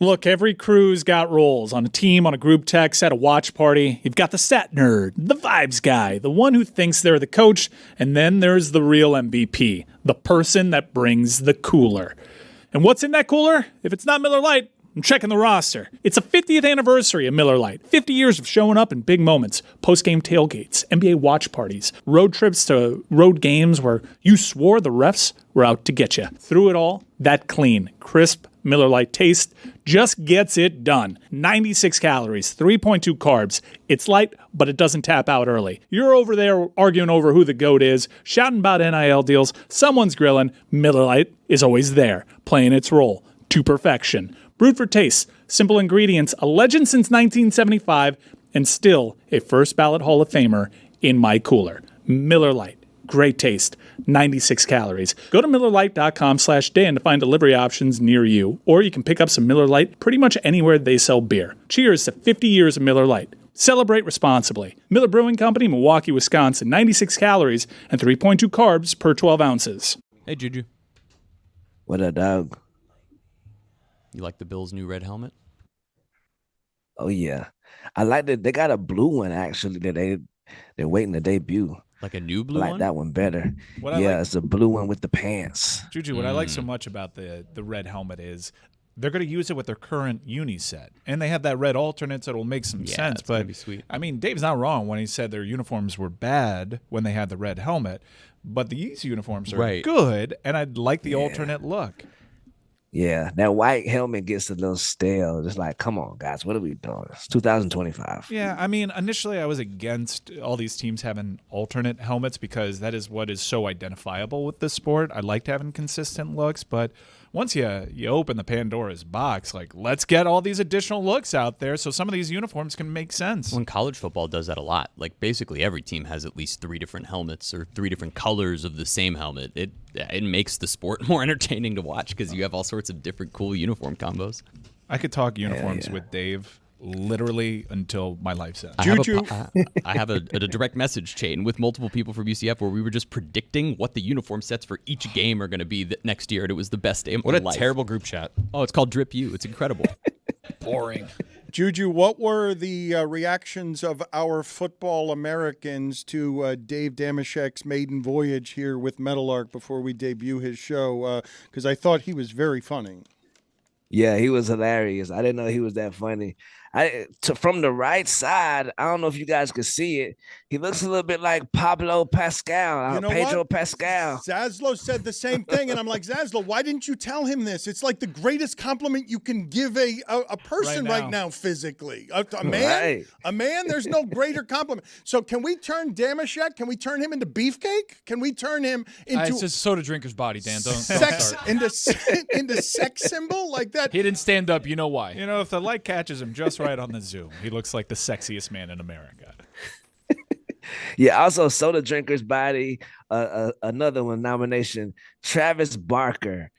Look, every crew's got roles. On a team, on a group text, at a watch party. You've got the stat nerd, the vibes guy, the one who thinks they're the coach, and then there's the real MVP, the person that brings the cooler. And what's in that cooler? If it's not Miller Lite, I'm checking the roster. It's the 50th anniversary of Miller Lite. 50 years of showing up in big moments. Post-game tailgates, NBA watch parties, road trips to road games where you swore the refs were out to get you. Through it all, that clean, crisp Miller Lite taste just gets it done. 96 calories, 3.2 carbs. It's light, but it doesn't tap out early. You're over there arguing over who the GOAT is, shouting about NIL deals, someone's grilling. Miller Lite is always there, playing its role to perfection. Brewed for taste, simple ingredients, a legend since 1975, and still a first ballot Hall of Famer in my cooler. Miller Lite. Great taste, 96 calories. Go to MillerLite.com/Dan to find delivery options near you, or you can pick up some Miller Lite pretty much anywhere they sell beer. Cheers to 50 years of Miller Lite. Celebrate responsibly. Miller Brewing Company, Milwaukee, Wisconsin. 96 calories and 3.2 carbs per 12 ounces.
Hey, Juju.
What up, dog?
You like the Bills' new red helmet?
Oh yeah, I like that. They got a blue one actually that they're waiting to debut.
Like a new blue
I like
one?
that one better. It's a blue one with the pants.
Juju, what I like so much about the red helmet is they're going to use it with their current uni set. And they have that red alternate, so it'll make some sense.
It's gonna
But
be sweet.
I mean, Dave's not wrong when he said their uniforms were bad when they had the red helmet. But these uniforms are good, and I like the alternate look.
Yeah, that white helmet gets a little stale. Just like, come on, guys, what are we doing? It's 2025.
Yeah, I mean, initially I was against all these teams having alternate helmets because that is what is so identifiable with this sport. I liked having consistent looks, but once you open the Pandora's box, like, let's get all these additional looks out there so some of these uniforms can make sense.
When college football does that a lot, like basically every team has at least 3 different helmets or 3 different colors of the same helmet. It makes the sport more entertaining to watch because you have all sorts of different cool uniform combos.
I could talk uniforms with Dave literally until my life's end.
I have a direct message chain with multiple people from UCF where we were just predicting what the uniform sets for each game are going to be next year, and it was the best day of my life.
What a terrible group chat.
Oh, it's called Drip U. It's incredible.
Boring.
Juju, what were the reactions of our football Americans to Dave Dameshek's maiden voyage here with Meadowlark before we debut his show? Because I thought he was very funny.
Yeah, he was hilarious. I didn't know he was that funny. From the right side, I don't know if you guys could see it. He looks a little bit like Pablo Pascal,
You know
Pedro
what?
Pascal.
Zaslow said the same thing, and I'm like, Zaslow, why didn't you tell him this? It's like the greatest compliment you can give a person right now physically. A man, a man. There's no greater compliment. So can we turn Dameshek? Can we turn him into beefcake? Can we turn him into
It's just soda drinker's body, Dan. Don't
sex
start.
into sex symbol like that?
He didn't stand up. You know why?
You know, if the light catches him just right on the Zoom, he looks like the sexiest man in America.
Yeah, also soda drinker's body. Another one nomination, Travis Barker.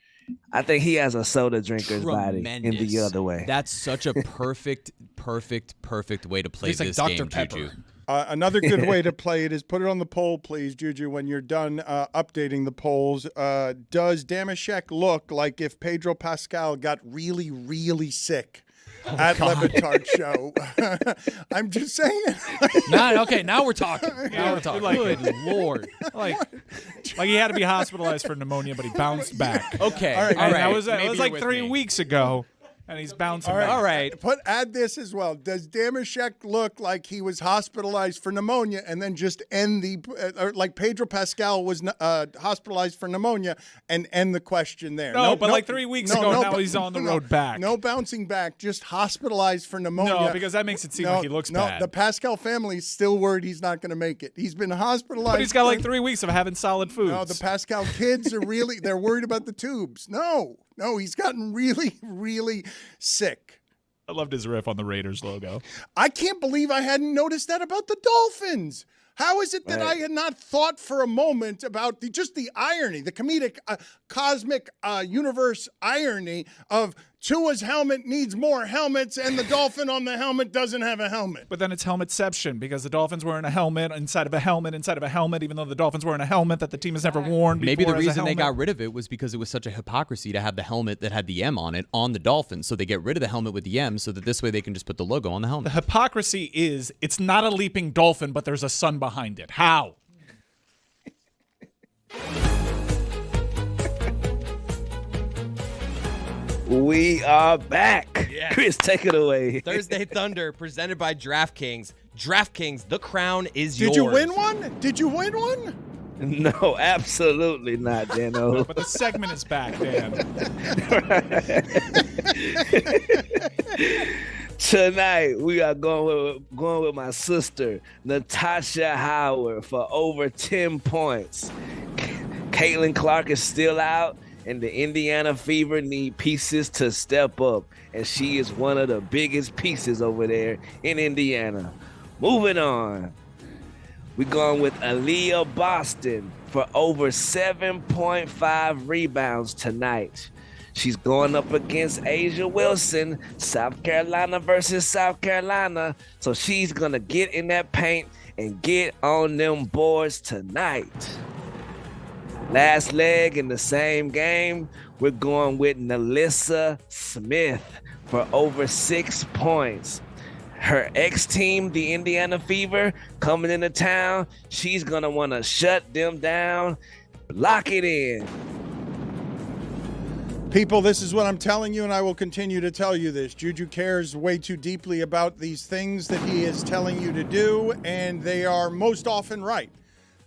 I think he has a soda drinker's body in the other way.
That's such a perfect way to play
He's like
this
Dr.
game,
Pepper.
Juju.
Another good way to play it is put it on the poll, please, Juju. When you're done updating the polls, does Dameshek look like if Pedro Pascal got really, really sick at LeBatard Show? I'm just saying.
Okay, now we're talking. Now we're talking.
Good Lord. Like he had to be hospitalized for pneumonia, but he bounced back.
Okay.
All right.
And
All right.
that was
Maybe
like
you're with
3
me.
weeks ago. and he's bouncing
All
back.
All right.
Add this as well. Does Damashek look like he was hospitalized for pneumonia and then just end or like Pedro Pascal was hospitalized for pneumonia and end the question there?
No, but like 3 weeks ago, now he's on the road back.
No bouncing back, just hospitalized for pneumonia.
No, because that makes it seem like he looks bad.
No, the Pascal family is still worried he's not going to make it. He's been hospitalized.
But he's got like 3 weeks of having solid foods.
No, the Pascal kids are they're worried about the tubes. No, he's gotten really, really sick.
I loved his riff on the Raiders logo.
I can't believe I hadn't noticed that about the Dolphins. How is it that I had not thought for a moment about just the irony, the comedic, cosmic universe irony of Tua's helmet needs more helmets and the dolphin on the helmet doesn't have a helmet?
But then it's helmetception because the Dolphins wearing a helmet inside of a helmet inside of a helmet, even though the Dolphins wearing a helmet that the team has never worn before.
Maybe the
as a
reason they
helmet.
got rid of it was because it was such a hypocrisy to have the helmet that had the M on it on the Dolphins. So they get rid of the helmet with the M so that this way they can just put the logo on the helmet.
The hypocrisy is it's not a leaping dolphin, but there's a sun behind it. How?
We are back.
Yes.
Chris, take it away.
Thursday Thunder presented by DraftKings. DraftKings, the crown is yours.
Did you win one? Did you win one?
No, absolutely not, Dano.
But the segment is back, Dan.
Tonight, we are going with my sister, Natasha Howard, for over 10 points. Caitlin Clark is still out, and the Indiana Fever need pieces to step up, and she is one of the biggest pieces over there in Indiana. Moving on. We're going with Aaliyah Boston for over 7.5 rebounds tonight. She's going up against Asia Wilson, South Carolina versus South Carolina. So she's going to get in that paint and get on them boards tonight. Last leg in the same game, we're going with Nalissa Smith for over 6 points. Her ex-team, the Indiana Fever, coming into town. She's going to want to shut them down. Lock it in.
People, this is what I'm telling you, and I will continue to tell you this. Juju cares way too deeply about these things that he is telling you to do, and they are most often right.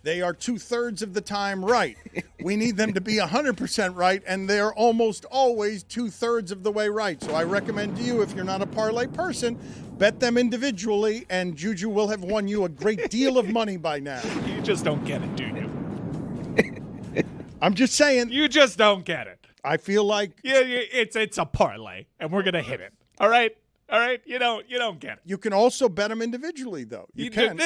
They are 2/3 of the time right. We need them to be 100% right, and they're almost always 2/3 of the way right. So I recommend to you, if you're not a parlay person, bet them individually, and Juju will have won you a great deal of money by now.
You just don't get it, do you?
I'm just saying.
You just don't get it.
I feel like
it's a parlay, and we're gonna hit it. All right. You don't get it.
You can also bet them individually, though. You can.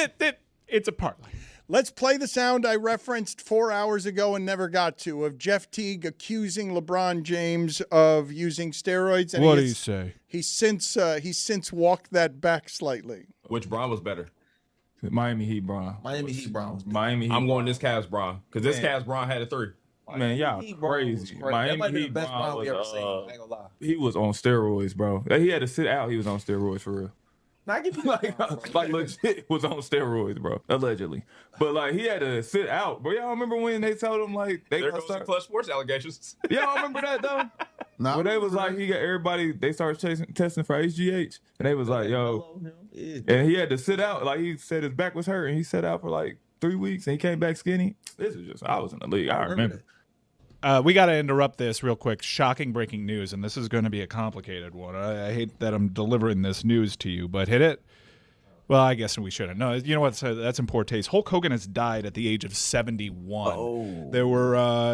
It's a parlay.
Let's play the sound I referenced 4 hours ago and never got to of Jeff Teague accusing LeBron James of using steroids. And
What do you say?
He's since walked that back slightly.
Which Bron was better? Miami Heat Bron.
Miami Heat Bron.
Miami Heat. I'm going this Cavs Bron because this Cavs Bron had a 3. Man, y'all crazy.
That might be
Heat
the best
Bron
Bron we ever
was,
seen. I ain't gonna lie.
He was on steroids, bro. He had to sit out. He was on steroids for real.
Now, give me
like legit was on steroids, bro. Allegedly, but like he had to sit out. But y'all remember when they told him like they
there goes the Clutch Sports allegations.
Y'all remember that though?
No.
When they was like he got everybody. They started testing for HGH, and they was like, yo, and he had to sit out. Like he said his back was hurt, and he sat out for like 3 weeks, and he came back skinny. This is just I was in the league. I remember.
We got to interrupt this real quick. Shocking breaking news, and this is going to be a complicated one. I hate that I'm delivering this news to you, but hit it. Well, I guess we shouldn't. No, you know what? That's in poor taste. Hulk Hogan has died at the age of 71.
Oh.
There were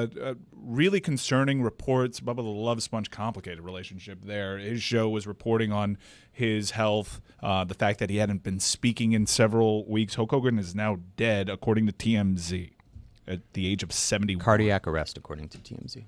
really concerning reports. Bubba the Love Sponge, complicated relationship there. His show was reporting on his health, the fact that he hadn't been speaking in several weeks. Hulk Hogan is now dead, according to TMZ, at the age of 71.
Cardiac arrest, according to TMZ.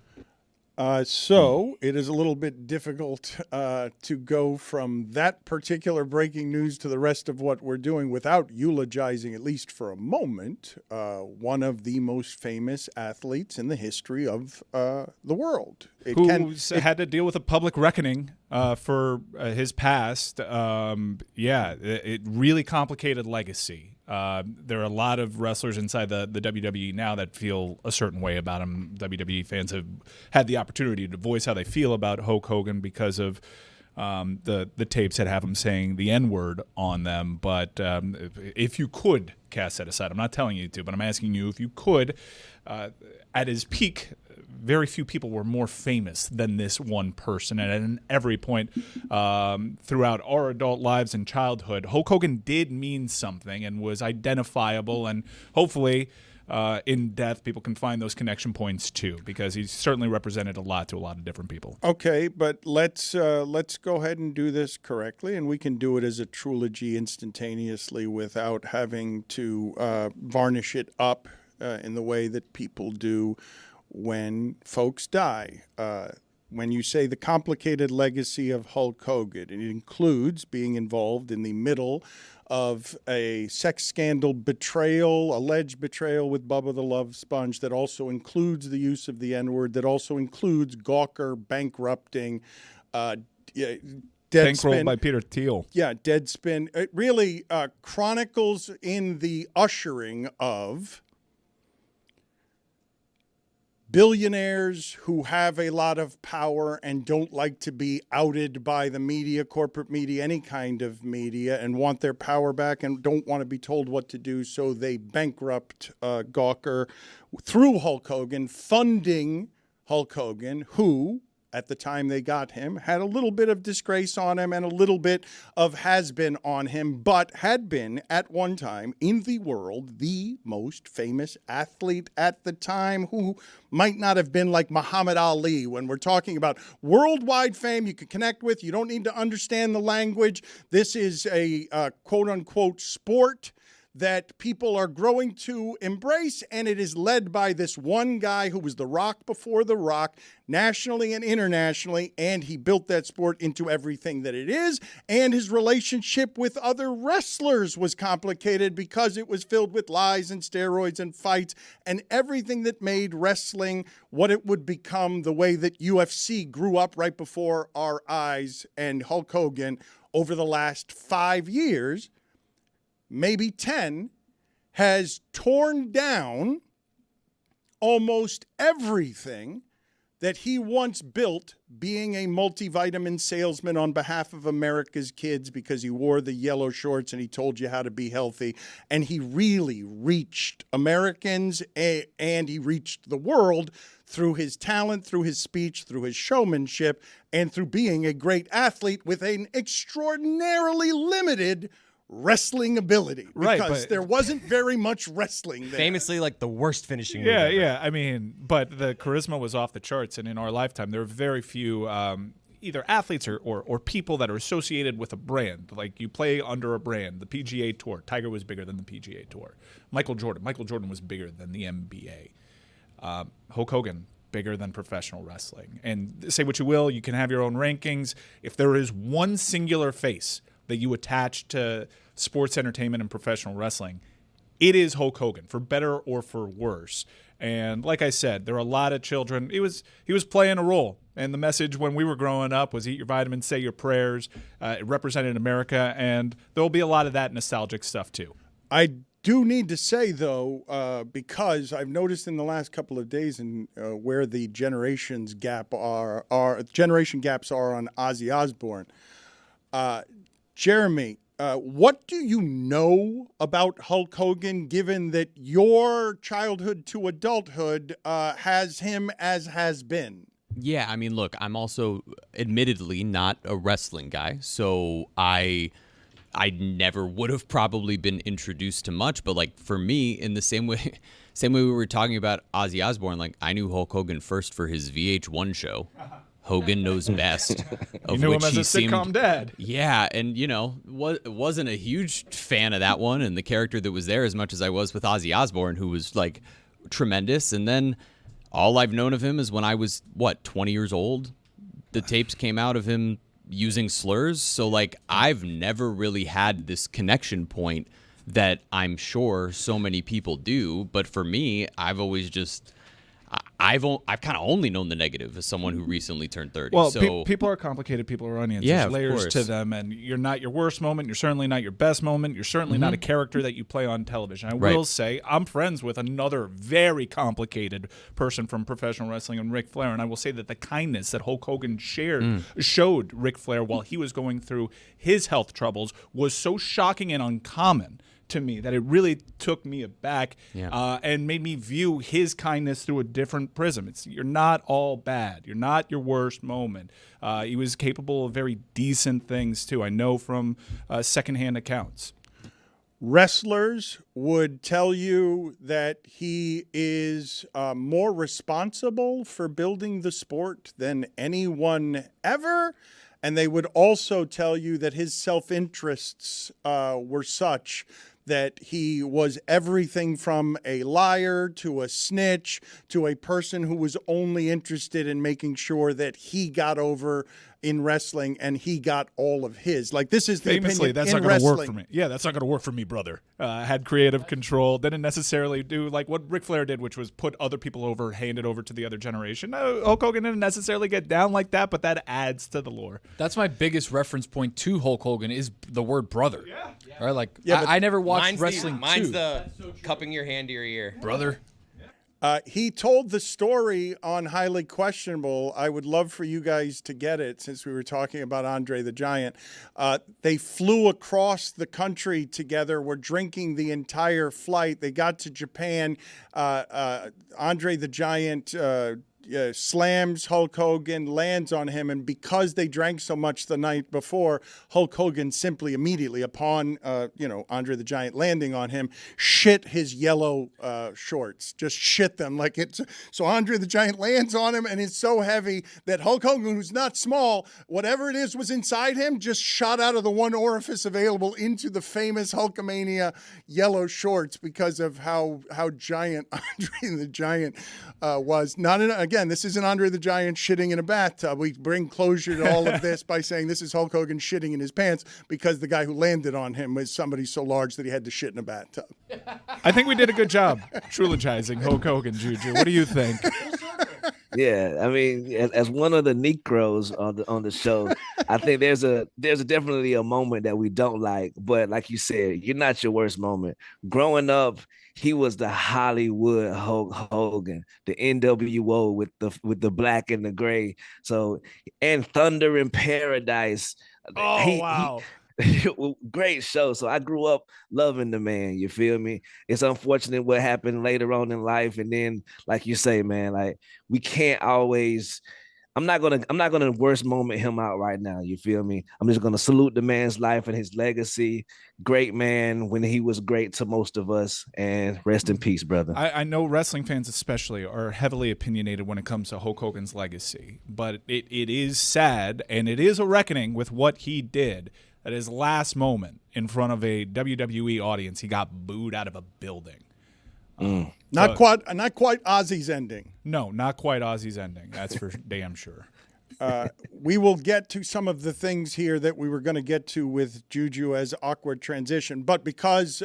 So it is a little bit difficult to go from that particular breaking news to the rest of what we're doing without eulogizing, at least for a moment, one of the most famous athletes in the history of the world.
Who's had to deal with a public reckoning for his past. It really complicated legacy. There are a lot of wrestlers inside the WWE now that feel a certain way about him. WWE fans have had the opportunity to voice how they feel about Hulk Hogan because of the tapes that have him saying the N-word on them. But if you could cast that aside, I'm not telling you to, but I'm asking you if you could, at his peak, very few people were more famous than this one person. And at every point throughout our adult lives and childhood, Hulk Hogan did mean something and was identifiable. And hopefully in death, people can find those connection points too, because he's certainly represented a lot to a lot of different people.
Okay, but let's go ahead and do this correctly, and we can do it as a trilogy instantaneously without having to varnish it up in the way that people do when folks die. When you say the complicated legacy of Hulk Hogan, it includes being involved in the middle of a sex scandal alleged betrayal with Bubba the Love Sponge, that also includes the use of the N-word, that also includes Gawker bankrupting,
Bankrolled by Peter Thiel.
Yeah, Deadspin. It really chronicles in the ushering of billionaires who have a lot of power and don't like to be outed by the media, corporate media, any kind of media, and want their power back and don't want to be told what to do. So they bankrupt Gawker through Hulk Hogan, funding Hulk Hogan, who, at the time they got him, had a little bit of disgrace on him and a little bit of has-been on him, but had been, at one time, in the world, the most famous athlete at the time, who might not have been like Muhammad Ali. When we're talking about worldwide fame you can connect with, you don't need to understand the language. This is a quote-unquote sport that people are growing to embrace, and it is led by this one guy who was the Rock before the Rock, nationally and internationally, and he built that sport into everything that it is. And his relationship with other wrestlers was complicated because it was filled with lies and steroids and fights and everything that made wrestling what it would become, the way that UFC grew up right before our eyes. And Hulk Hogan, over the last 5 years, maybe 10, has torn down almost everything that he once built, being a multivitamin salesman on behalf of America's kids, because he wore the yellow shorts and he told you how to be healthy. And he really reached Americans and he reached the world through his talent, through his speech, through his showmanship, and through being a great athlete with an extraordinarily limited wrestling ability, because there wasn't very much wrestling there.
Famously, like the worst finishing move
Yeah,
ever.
yeah. I mean, but the charisma was off the charts, and in our lifetime, there are very few either athletes or people that are associated with a brand. Like, you play under a brand. The PGA Tour. Tiger was bigger than the PGA Tour. Michael Jordan was bigger than the NBA. Hulk Hogan, bigger than professional wrestling. And say what you will, you can have your own rankings. If there is one singular face that you attach to sports entertainment and professional wrestling, it is Hulk Hogan, for better or for worse. And like I said, there are a lot of children. He was playing a role. And the message when we were growing up was eat your vitamins, say your prayers. It represented America, and there will be a lot of that nostalgic stuff too.
I do need to say, though, because I've noticed in the last couple of days and where the generation gaps are on Ozzy Osbourne. Jeremy, what do you know about Hulk Hogan, given that your childhood to adulthood has him as has been?
Yeah, I mean, look, I'm also admittedly not a wrestling guy, so I never would have probably been introduced to much. But like for me, in the same way we were talking about Ozzy Osbourne, like I knew Hulk Hogan first for his VH1 show. Hogan Knows Best.
You knew him as a sitcom dad.
Yeah, and, wasn't a huge fan of that one and the character that was there as much as I was with Ozzy Osbourne, who was, like, tremendous. And then all I've known of him is when I was, 20 years old? The tapes came out of him using slurs. So, like, I've never really had this connection point that I'm sure so many people do. But for me, I've always just... I've kind of only known the negative as someone who recently turned 30.
Well,
so
people are complicated. People are onions.
Yeah,
There's
of
layers
course.
to them, and you're not your worst moment. You're certainly not your best moment. You're certainly not a character that you play on television. I will say I'm friends with another very complicated person from professional wrestling, and Ric Flair, and I will say that the kindness that Hulk Hogan showed Ric Flair while he was going through his health troubles was so shocking and uncommon to me that it really took me aback and made me view his kindness through a different prism. You're not all bad. You're not your worst moment. He was capable of very decent things too. I know from secondhand accounts.
Wrestlers would tell you that he is more responsible for building the sport than anyone ever. And they would also tell you that his self-interests were such that he was everything from a liar to a snitch to a person who was only interested in making sure that he got over in wrestling and he got all of his. Like, this is the
Famously,
opinion
that's
in
not going to work
wrestling.
for me. Yeah, that's not going to work for me, brother. Had creative control. Didn't necessarily do like what Ric Flair did, which was put other people over, hand it over to the other generation. Hulk Hogan didn't necessarily get down like that, but that adds to the lore.
That's my biggest reference point to Hulk Hogan is the word brother. Yeah. Right? Like,
Yeah, but
I never watched
Mine's
wrestling
mine's
too.
the cupping your hand to your ear.
brother.
He told the story on Highly Questionable. I would love for you guys to get it since we were talking about Andre the Giant. They flew across the country together, were drinking the entire flight. They got to Japan. Andre the Giant slams Hulk Hogan, lands on him, and because they drank so much the night before, Hulk Hogan simply immediately upon Andre the Giant landing on him, shit his yellow shorts, just shit them like it's. So Andre the Giant lands on him, and it's so heavy that Hulk Hogan, who's not small, whatever it is was inside him, just shot out of the one orifice available into the famous Hulkamania yellow shorts because of how giant Andre the Giant was. Again, this isn't Andre the Giant shitting in a bathtub. We bring closure to all of this by saying this is Hulk Hogan shitting in his pants because the guy who landed on him was somebody so large that he had to shit in a bathtub.
I think we did a good job trilogizing Hulk Hogan, Juju. What do you think?
Yeah, I mean, as one of the Negroes on the show, I think there's definitely a moment that we don't like. But like you said, you're not your worst moment. Growing up, he was the Hollywood Hulk Hogan, the NWO with the black and the gray. So, and Thunder in Paradise.
Wow.
Great show. So I grew up loving the man. You feel me? It's unfortunate what happened later on in life, and then, like you say, man, like we can't always. I'm not gonna worst moment him out right now. You feel me? I'm just gonna salute the man's life and his legacy. Great man when he was great to most of us, and rest in peace, brother.
I know wrestling fans especially are heavily opinionated when it comes to Hulk Hogan's legacy, but it is sad, and it is a reckoning with what he did. At his last moment in front of a WWE audience, he got booed out of a building.
Not quite Ozzy's ending.
No, not quite Ozzy's ending. That's for damn sure.
We will get to some of the things here that we were going to get to with Juju as awkward transition, but because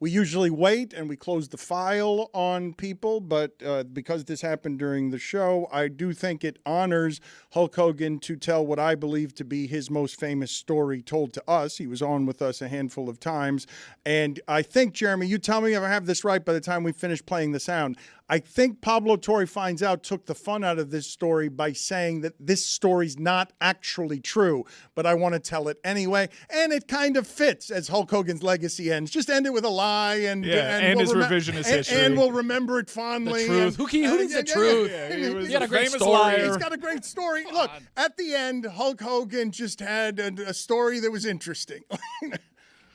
we usually wait and we close the file on people, but because this happened during the show, I do think it honors Hulk Hogan to tell what I believe to be his most famous story told to us. He was on with us a handful of times, and I think, Jeremy, you tell me if I have this right by the time we finish playing the sound. I think Pablo Torre Finds Out took the fun out of this story by saying that this story's not actually true, but I want to tell it anyway. And it kind of fits as Hulk Hogan's legacy ends. Just end it with a lie and
his revisionist history.
And we'll remember it fondly.
The truth. Who needs the truth?
He
had a great
famous
story.
liar.
He's got a great story. Look, at the end, Hulk Hogan just had a story that was interesting.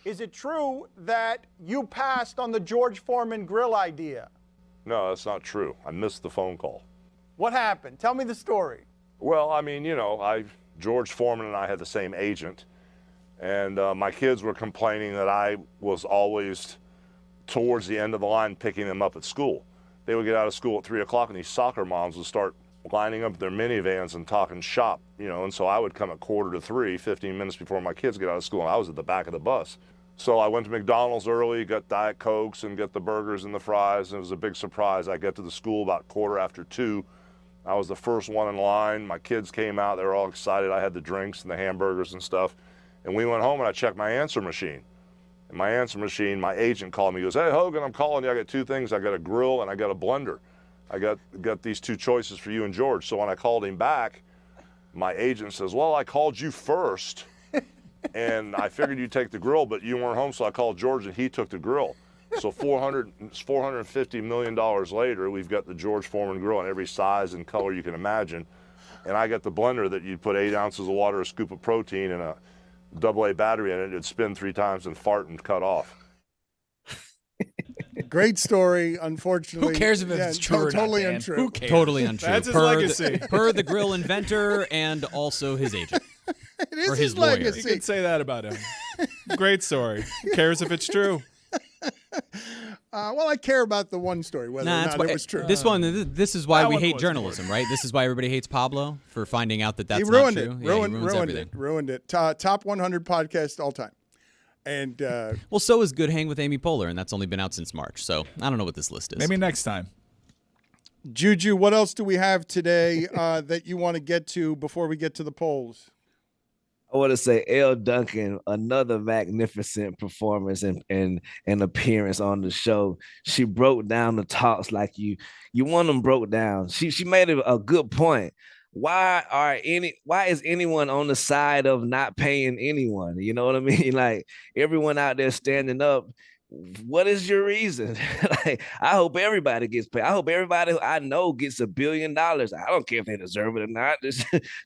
Is it true that you passed on the George Foreman grill idea?
No, that's not true. I missed the phone call.
What happened? Tell me the story.
Well, I mean, George Foreman and I had the same agent, and my kids were complaining that I was always towards the end of the line picking them up at school. They would get out of school at 3 o'clock, and these soccer moms would start lining up their minivans and talking shop, and so I would come at 2:45, 15 minutes before my kids get out of school, and I was at the back of the bus. So I went to McDonald's early, got Diet Cokes and get the burgers and the fries, and it was a big surprise. I get to the school about 2:15. I was the first one in line. My kids came out. They were all excited. I had the drinks and the hamburgers and stuff. And we went home and I checked my answer machine. And my answer machine, my agent called me. He goes, "Hey, Hogan, I'm calling you. I got 2 things. I got a grill and I got a blender. I got these 2 choices for you and George." So when I called him back, my agent says, "Well, I called you first, and I figured you'd take the grill, but you weren't home, so I called George, and he took the grill." So $450 million later, we've got the George Foreman grill in every size and color you can imagine. And I got the blender that you'd put 8 ounces of water, a scoop of protein, and a AA battery in it. It'd spin 3 times and fart and cut off.
Great story. Unfortunately,
Who cares if it's true or not,
totally
Dan?
untrue.
Who cares?
Totally untrue.
That's his
per
legacy.
per the grill inventor and also his agent.
It is
or
his
lawyer.
legacy.
You can say that about him. Great story. Who cares if it's true?
Well, I care about the one story, whether or not it was true.
This is why
That
we
one
hate
was
journalism, right? This is why everybody hates Pablo for finding out that that's
he ruined
not
it.
true. Yeah, he ruins everything.
Ruined it. Top 100 podcast all time. And
well, so is Good Hang with Amy Poehler, and that's only been out since March. So I don't know what this list is.
Maybe next time.
Juju, what else do we have today that you want to get to before we get to the polls?
I want to say Elle Duncan, another magnificent performance and appearance on the show. She broke down the talks like you want them broke down. She made a good point. Why is anyone on the side of not paying anyone? You know what I mean? Like everyone out there standing up. What is your reason? Like, I hope everybody gets paid. I hope everybody who I know gets $1 billion. I don't care if they deserve it or not.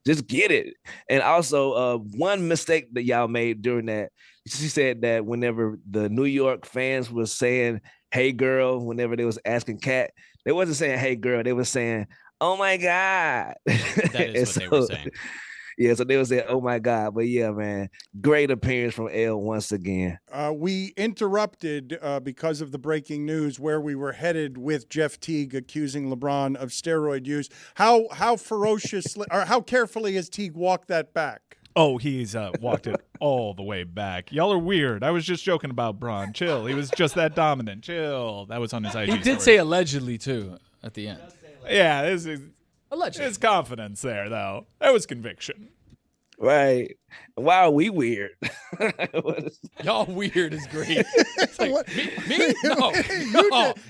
Just get it. And also, one mistake that y'all made during that, she said that whenever the New York fans was saying, "Hey girl," whenever they was asking Kat, they wasn't saying, "Hey girl," they were saying, "Oh my God."
That is what they were saying.
Yeah, so they were saying, "Oh my God." But yeah, man, great appearance from Elle once again.
We interrupted because of the breaking news where we were headed with Jeff Teague accusing LeBron of steroid use. How ferociously or how carefully has Teague walked that back?
Oh, he's walked it all the way back. Y'all are weird. I was just joking about Bron. Chill. He was just that dominant. Chill. That was on his IG
He did
story.
say allegedly, too, at the end.
Yeah, this is
allegedly.
His confidence there, though. That was conviction.
Right. Why are we weird?
Y'all weird is great. It's like,
What?
me? No.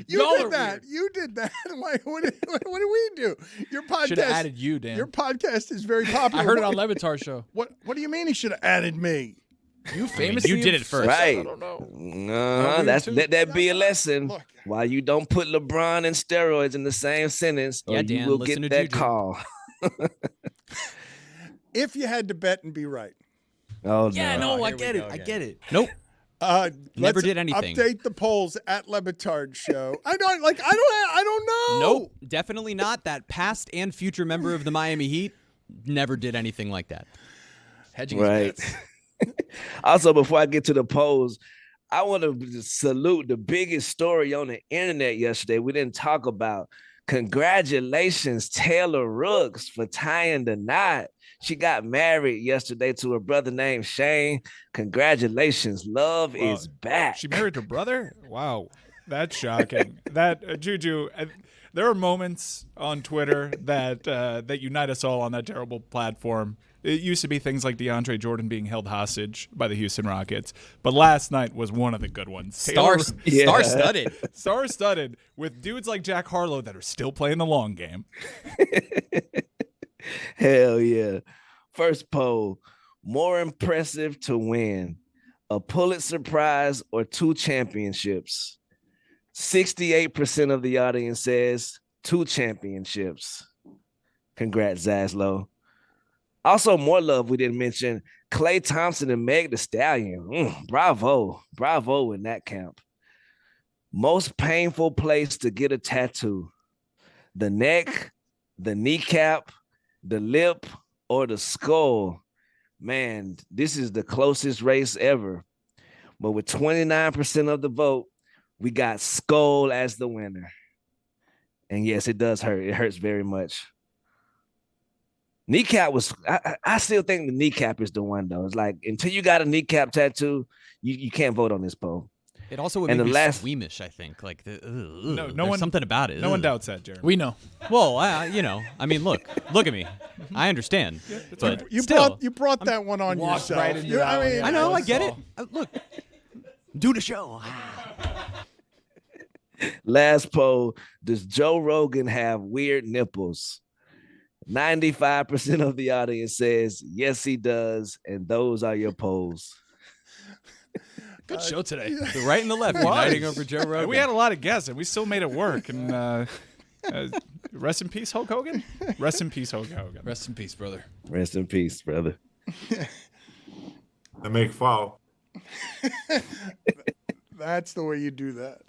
You did that. Like, what did we do? Your podcast
Should have added you, Dan.
Your podcast is very popular.
I heard it on Le Batard Show.
What do you mean he should have added me?
You famously
you did it first.
Right.
I don't know.
No, let that be a lesson. Why you don't put LeBron and steroids in the same sentence, or
Yeah,
you
Dan,
will
listen
get
to
that
Juju.
call.
If you had to bet and be right.
Oh
Yeah, no, I get it. I get it. Nope.
Never
Never did anything.
Update the polls at Le Batard Show. I don't know.
Nope. Definitely not. That past and future member of the Miami Heat never did anything like that.
Hedging
Right.
his bets.
Also, before I get to the polls, I want to salute the biggest story on the internet yesterday. We didn't talk about. Congratulations, Taylor Rooks, for tying the knot. She got married yesterday to her brother named Shane. Congratulations. Love is back.
She married her brother? Wow. That's shocking. Juju, there are moments on Twitter that unite us all on that terrible platform. It used to be things like DeAndre Jordan being held hostage by the Houston Rockets, but last night was one of the good ones.
Star-studded.
Star-studded with dudes like Jack Harlow that are still playing the long game.
Hell yeah. First poll, more impressive to win, a Pulitzer Prize or 2 championships? 68% of the audience says 2 championships. Congrats, Zaslow. Also, more love we didn't mention, Klay Thompson and Meg Thee Stallion. Bravo. Bravo in that camp. Most painful place to get a tattoo. The neck, the kneecap, the lip, or the skull. Man, this is the closest race ever. But with 29% of the vote, we got skull as the winner. And yes, it does hurt. It hurts very much. Kneecap was. I still think the kneecap is the one though. It's like until you got a kneecap tattoo, you can't vote on this poll.
It also would
And
make
the
me
last-
squeamish, I think. Like,
No
there's
one-
something about it.
No one
Ugh.
doubts that, Jeremy.
We know.
Well, I mean, look at me. I understand. But
You
still,
brought that one on
walked
yourself.
right into
You-
that one,
I mean,
yeah.
I know, I
That's
get it.
all.
Look, do the show.
Last poll: does Joe Rogan have weird nipples? 95% of the audience says yes, he does, and those are your polls.
Good show today.
The right and the left uniting over Joe Rogan.
We had a lot of guests, and we still made it work. And rest in peace, Hulk Hogan. Rest in peace, Hulk Hogan.
Rest in peace, brother.
Rest in peace, brother.
I make fall.
That's the way you do that.